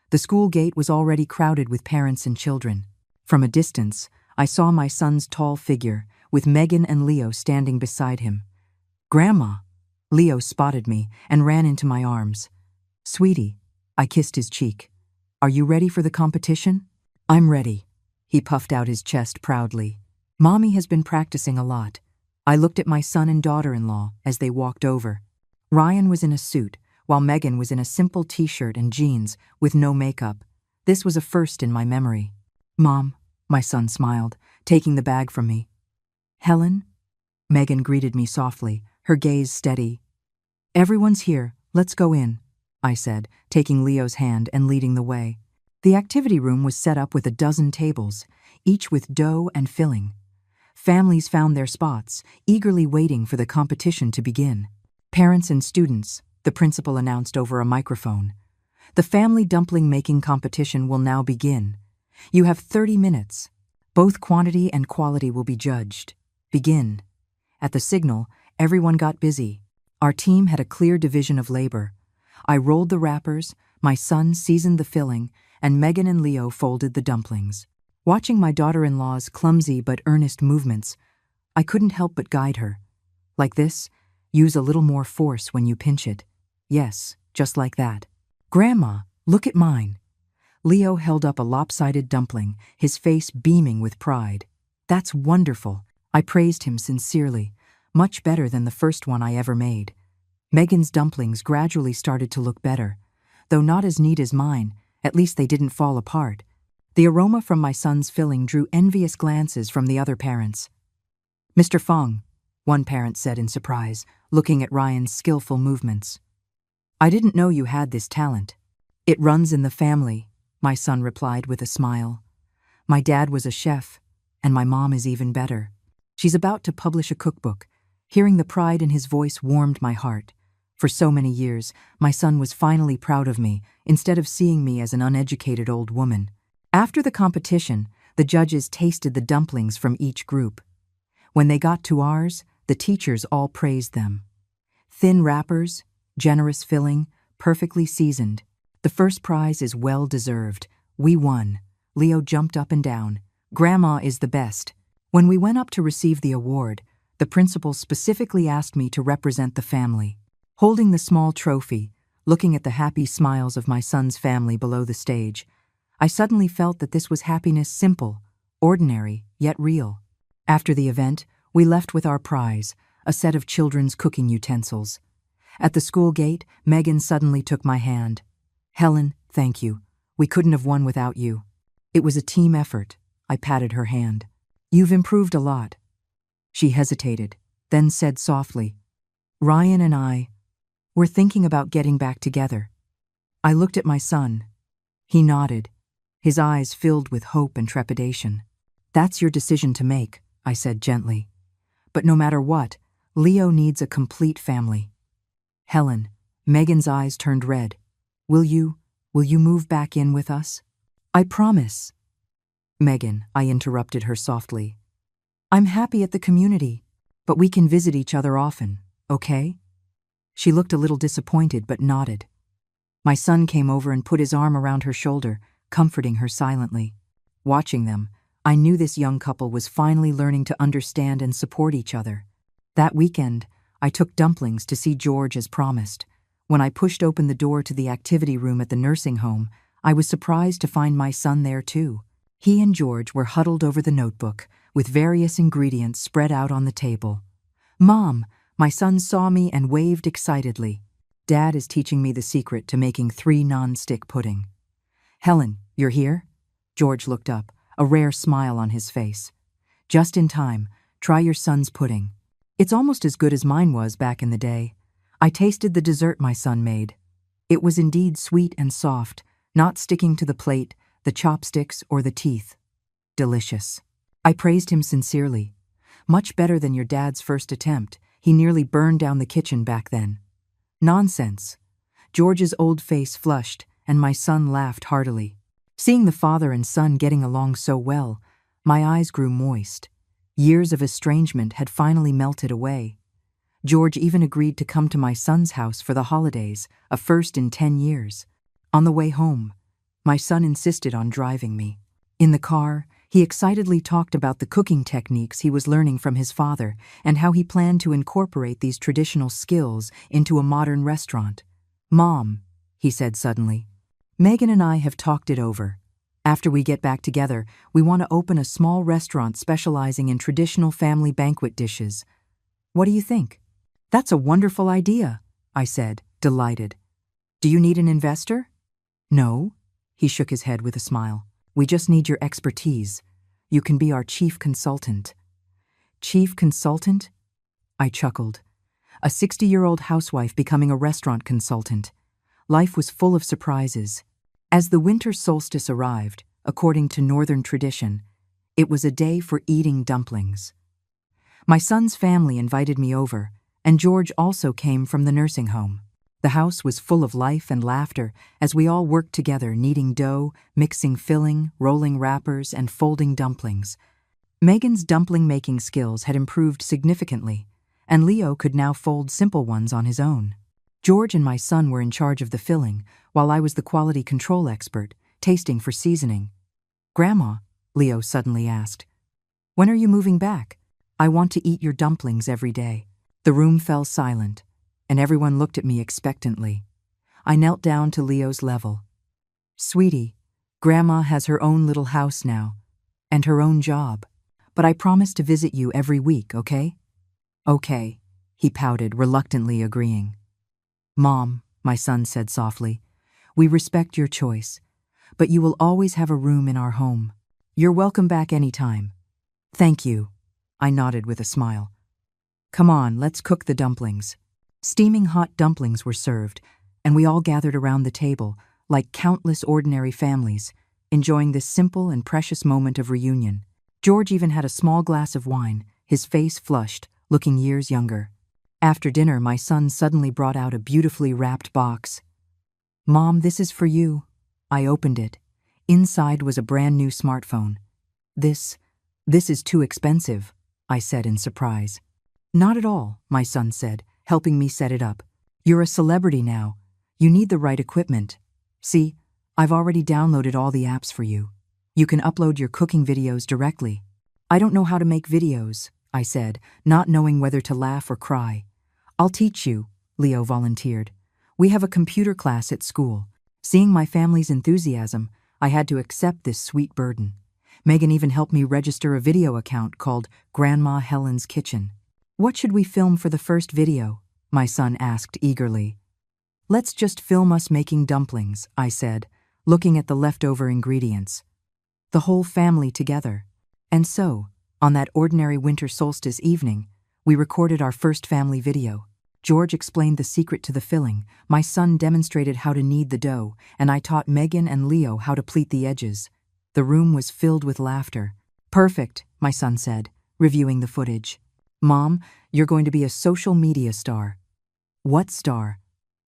Speaker 1: The school gate was already crowded with parents and children. From a distance, I saw my son's tall figure, with Megan and Leo standing beside him. Grandma! Leo spotted me and ran into my arms. Sweetie, I kissed his cheek. Are you ready for the competition? I'm ready. He puffed out his chest proudly. Mommy has been practicing a lot. I looked at my son and daughter-in-law as they walked over. Ryan was in a suit, while Megan was in a simple t-shirt and jeans with no makeup. This was a first in my memory. Mom, my son smiled, taking the bag from me. Helen? Megan greeted me softly, her gaze steady. Everyone's here, let's go in, I said, taking Leo's hand and leading the way. The activity room was set up with a dozen tables, each with dough and filling. Families found their spots, eagerly waiting for the competition to begin. Parents and students, the principal announced over a microphone. The family dumpling making competition will now begin. You have 30 minutes. Both quantity and quality will be judged. Begin. At the signal, everyone got busy. Our team had a clear division of labor. I rolled the wrappers, my son seasoned the filling, and Megan and Leo folded the dumplings. Watching my daughter-in-law's clumsy but earnest movements, I couldn't help but guide her. Like this, use a little more force when you pinch it. Yes, just like that. Grandma, look at mine. Leo held up a lopsided dumpling, his face beaming with pride. That's wonderful. I praised him sincerely, much better than the first one I ever made. Megan's dumplings gradually started to look better. Though not as neat as mine, at least they didn't fall apart. The aroma from my son's filling drew envious glances from the other parents. "Mr. Fong," one parent said in surprise, looking at Ryan's skillful movements. "I didn't know you had this talent." "It runs in the family," my son replied with a smile. "My dad was a chef, and my mom is even better. She's about to publish a cookbook." Hearing the pride in his voice warmed my heart. For so many years, my son was finally proud of me, instead of seeing me as an uneducated old woman. After the competition, the judges tasted the dumplings from each group. When they got to ours, the teachers all praised them. Thin wrappers, generous filling, perfectly seasoned. The first prize is well deserved. We won. Leo jumped up and down. Grandma is the best. When we went up to receive the award, the principal specifically asked me to represent the family. Holding the small trophy, looking at the happy smiles of my son's family below the stage, I suddenly felt that this was happiness simple, ordinary, yet real. After the event, we left with our prize, a set of children's cooking utensils. At the school gate, Megan suddenly took my hand. "Helen, thank you. We couldn't have won without you." "It was a team effort." I patted her hand. "You've improved a lot." She hesitated, then said softly, "Ryan and we're thinking about getting back together." I looked at my son. He nodded, his eyes filled with hope and trepidation. "That's your decision to make," I said gently. "But no matter what, Leo needs a complete family." "Helen," Megan's eyes turned red. Will you move back in with us?" "I promise." "Megan," I interrupted her softly. "I'm happy at the community, but we can visit each other often, okay?" She looked a little disappointed but nodded. My son came over and put his arm around her shoulder, comforting her silently. Watching them, I knew this young couple was finally learning to understand and support each other. That weekend, I took dumplings to see George as promised. When I pushed open the door to the activity room at the nursing home, I was surprised to find my son there too. He and George were huddled over the notebook, with various ingredients spread out on the table. "Mom," my son saw me and waved excitedly. "Dad is teaching me the secret to making 3 non-stick pudding." "Helen, you're here?" George looked up, a rare smile on his face. "Just in time. Try your son's pudding. It's almost as good as mine was back in the day." I tasted the dessert my son made. It was indeed sweet and soft, not sticking to the plate, the chopsticks, or the teeth. Delicious. I praised him sincerely. "Much better than your dad's first attempt. He nearly burned down the kitchen back then." "Nonsense." George's old face flushed, and my son laughed heartily. Seeing the father and son getting along so well, my eyes grew moist. Years of estrangement had finally melted away. George even agreed to come to my son's house for the holidays, a first in 10 years. On the way home, my son insisted on driving me. In the car, he excitedly talked about the cooking techniques he was learning from his father and how he planned to incorporate these traditional skills into a modern restaurant. "Mom," he said suddenly, "Megan and I have talked it over. After we get back together, we want to open a small restaurant specializing in traditional family banquet dishes. What do you think?" "That's a wonderful idea," I said, delighted. "Do you need an investor?" "No," he shook his head with a smile. "We just need your expertise. You can be our chief consultant." "Chief consultant?" I chuckled. A 60-year-old housewife becoming a restaurant consultant. Life was full of surprises. As the winter solstice arrived, according to northern tradition, it was a day for eating dumplings. My son's family invited me over, and George also came from the nursing home. The house was full of life and laughter as we all worked together kneading dough, mixing filling, rolling wrappers, and folding dumplings. Megan's dumpling-making skills had improved significantly, and Leo could now fold simple ones on his own. George and my son were in charge of the filling, while I was the quality control expert, tasting for seasoning. "Grandma," Leo suddenly asked, "when are you moving back? I want to eat your dumplings every day." The room fell silent, and everyone looked at me expectantly. I knelt down to Leo's level. "Sweetie, Grandma has her own little house now, and her own job. But I promise to visit you every week, okay?" "Okay," he pouted, reluctantly agreeing. "Mom," my son said softly, "we respect your choice, but you will always have a room in our home. You're welcome back anytime." "Thank you," I nodded with a smile. "Come on, let's cook the dumplings." Steaming hot dumplings were served, and we all gathered around the table, like countless ordinary families, enjoying this simple and precious moment of reunion. George even had a small glass of wine, his face flushed, looking years younger. After dinner, my son suddenly brought out a beautifully wrapped box. "Mom, this is for you." I opened it. Inside was a brand new smartphone. This is too expensive," I said in surprise. "Not at all," my son said, helping me set it up. "You're a celebrity now. You need the right equipment. See, I've already downloaded all the apps for you. You can upload your cooking videos directly." "I don't know how to make videos," I said, not knowing whether to laugh or cry. "I'll teach you," Leo volunteered. "We have a computer class at school." Seeing my family's enthusiasm, I had to accept this sweet burden. Megan even helped me register a video account called Grandma Helen's Kitchen. "What should we film for the first video?" my son asked eagerly. "Let's just film us making dumplings," I said, looking at the leftover ingredients. The whole family together. And so, on that ordinary winter solstice evening, we recorded our first family video. George explained the secret to the filling, my son demonstrated how to knead the dough, and I taught Megan and Leo how to pleat the edges. The room was filled with laughter. "Perfect," my son said, reviewing the footage. "Mom, you're going to be a social media star." "What star?"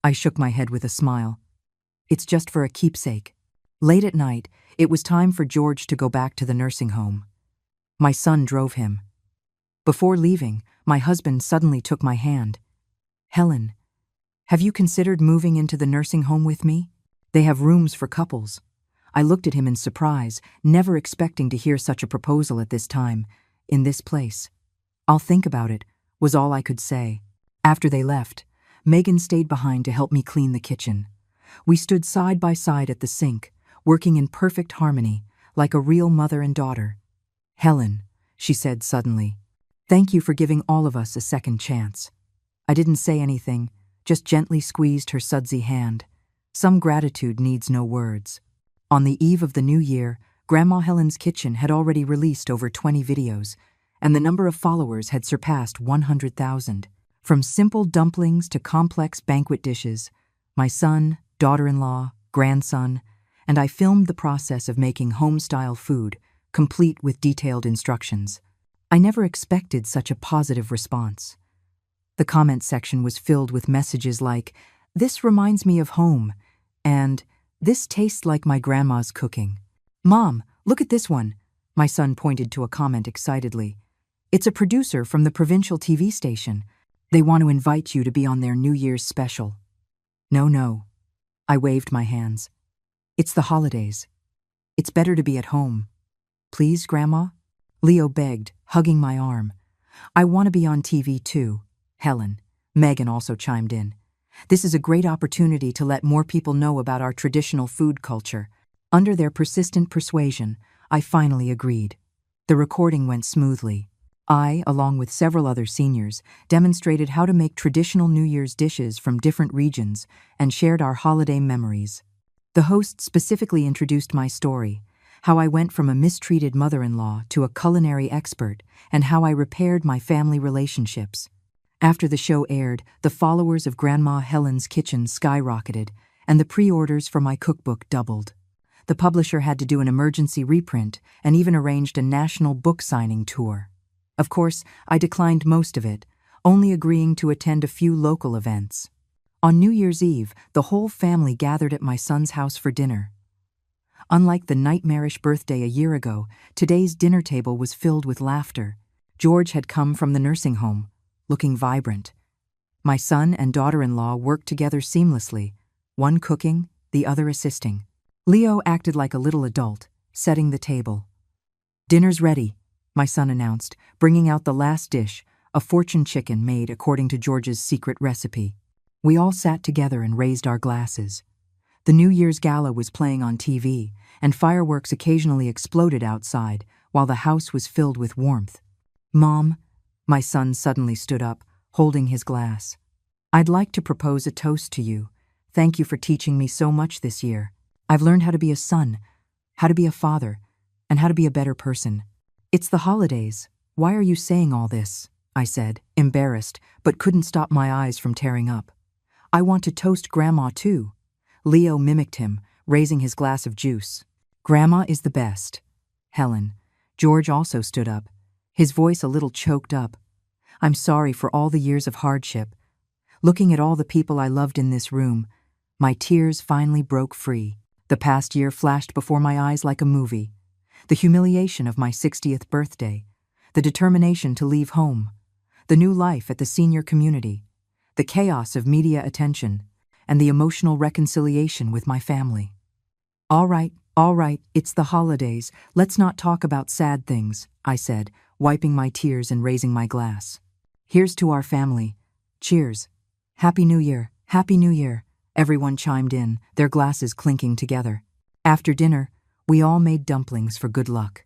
Speaker 1: I shook my head with a smile. "It's just for a keepsake." Late at night, it was time for George to go back to the nursing home. My son drove him. Before leaving, my husband suddenly took my hand. "Helen, have you considered moving into the nursing home with me? They have rooms for couples." I looked at him in surprise, never expecting to hear such a proposal at this time, in this place. "I'll think about it," was all I could say. After they left, Megan stayed behind to help me clean the kitchen. We stood side by side at the sink, working in perfect harmony, like a real mother and daughter. "Helen," she said suddenly, "thank you for giving all of us a second chance." I didn't say anything, just gently squeezed her sudsy hand. Some gratitude needs no words. On the eve of the new year, Grandma Helen's Kitchen had already released over 20 videos, and the number of followers had surpassed 100,000. From simple dumplings to complex banquet dishes, my son, daughter-in-law, grandson, and I filmed the process of making home-style food, complete with detailed instructions. I never expected such a positive response. The comment section was filled with messages like, "This reminds me of home," and "This tastes like my grandma's cooking." "Mom, look at this one," my son pointed to a comment excitedly. "It's a producer from the provincial TV station. They want to invite you to be on their New Year's special." No. I waved my hands. "It's the holidays. It's better to be at home." "Please, Grandma?" Leo begged, hugging my arm. "I want to be on TV too." Helen. Megan also chimed in. "This is a great opportunity to let more people know about our traditional food culture." Under their persistent persuasion, I finally agreed. The recording went smoothly. I, along with several other seniors, demonstrated how to make traditional New Year's dishes from different regions and shared our holiday memories. The host specifically introduced my story, how I went from a mistreated mother-in-law to a culinary expert, and how I repaired my family relationships. After the show aired, the followers of Grandma Helen's Kitchen skyrocketed, and the pre-orders for my cookbook doubled. The publisher had to do an emergency reprint and even arranged a national book signing tour. Of course, I declined most of it, only agreeing to attend a few local events. On New Year's Eve, the whole family gathered at my son's house for dinner. Unlike the nightmarish birthday a year ago, today's dinner table was filled with laughter. George had come from the nursing home, looking vibrant. My son and daughter-in-law worked together seamlessly, one cooking, the other assisting. Leo acted like a little adult, setting the table. "Dinner's ready," my son announced, bringing out the last dish, a fortune chicken made according to George's secret recipe. We all sat together and raised our glasses. The New Year's gala was playing on TV, and fireworks occasionally exploded outside, while the house was filled with warmth. "Mom," my son suddenly stood up, holding his glass. "I'd like to propose a toast to you. Thank you for teaching me so much this year. I've learned how to be a son, how to be a father, and how to be a better person." "It's the holidays. Why are you saying all this?" I said, embarrassed, but couldn't stop my eyes from tearing up. "I want to toast Grandma too." Leo mimicked him, raising his glass of juice. "Grandma is the best." "Helen." George also stood up, his voice a little choked up. "I'm sorry for all the years of hardship. Looking at all the people I loved in this room, my tears finally broke free. The past year flashed before my eyes like a movie. The humiliation of my 60th birthday, the determination to leave home, the new life at the senior community, the chaos of media attention, and the emotional reconciliation with my family. All right, it's the holidays. Let's not talk about sad things," I said, wiping my tears and raising my glass. "Here's to our family. Cheers." "Happy New Year, Happy New Year," everyone chimed in, their glasses clinking together. After dinner, we all made dumplings for good luck.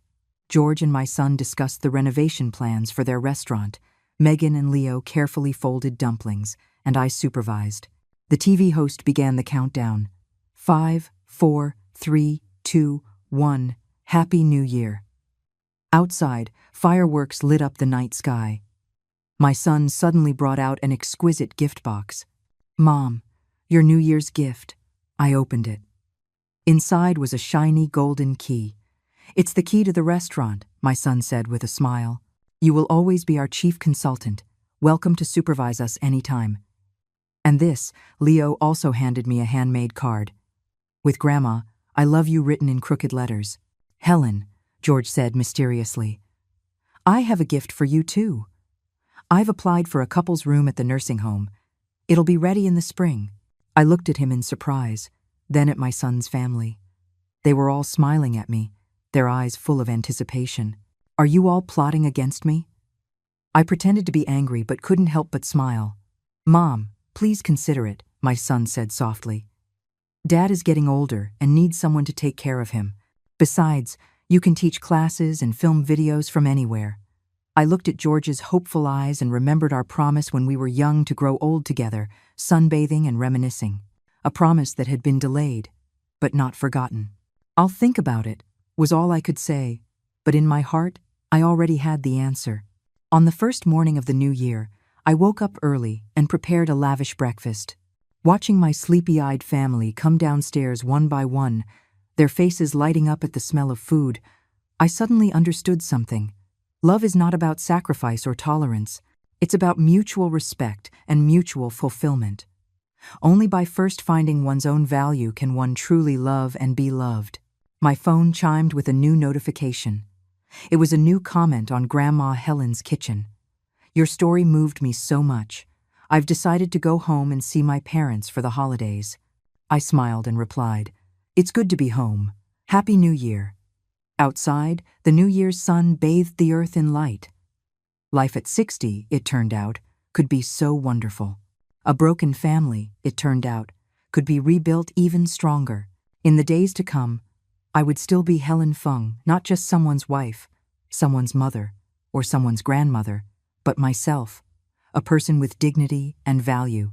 Speaker 1: George and my son discussed the renovation plans for their restaurant. Megan and Leo carefully folded dumplings, and I supervised. The TV host began the countdown. 5, 4, 3, 2, 1, Happy New Year. Outside, fireworks lit up the night sky. My son suddenly brought out an exquisite gift box. "Mom, your New Year's gift." I opened it. Inside was a shiny golden key. "It's the key to the restaurant," my son said with a smile. "You will always be our chief consultant. Welcome to supervise us anytime." And this, Leo also handed me a handmade card. With Grandma, "I love you" written in crooked letters. "Helen," George said mysteriously, "I have a gift for you too. I've applied for a couple's room at the nursing home. It'll be ready in the spring." I looked at him in surprise, then at my son's family. They were all smiling at me, their eyes full of anticipation. "Are you all plotting against me?" I pretended to be angry but couldn't help but smile. "Mom, please consider it," my son said softly. "Dad is getting older and needs someone to take care of him. Besides, you can teach classes and film videos from anywhere." I looked at George's hopeful eyes and remembered our promise when we were young to grow old together, sunbathing and reminiscing. A promise that had been delayed, but not forgotten. "I'll think about it," was all I could say, but in my heart, I already had the answer. On the first morning of the new year, I woke up early and prepared a lavish breakfast. Watching my sleepy-eyed family come downstairs one by one, their faces lighting up at the smell of food, I suddenly understood something. Love is not about sacrifice or tolerance. It's about mutual respect and mutual fulfillment. Only by first finding one's own value can one truly love and be loved. My phone chimed with a new notification. It was a new comment on Grandma Helen's kitchen. "Your story moved me so much. I've decided to go home and see my parents for the holidays." I smiled and replied, "It's good to be home. Happy New Year." Outside, the New Year's sun bathed the earth in light. Life at 60, it turned out, could be so wonderful. A broken family, it turned out, could be rebuilt even stronger. In the days to come, I would still be Helen Fung, not just someone's wife, someone's mother, or someone's grandmother, but myself, a person with dignity and value,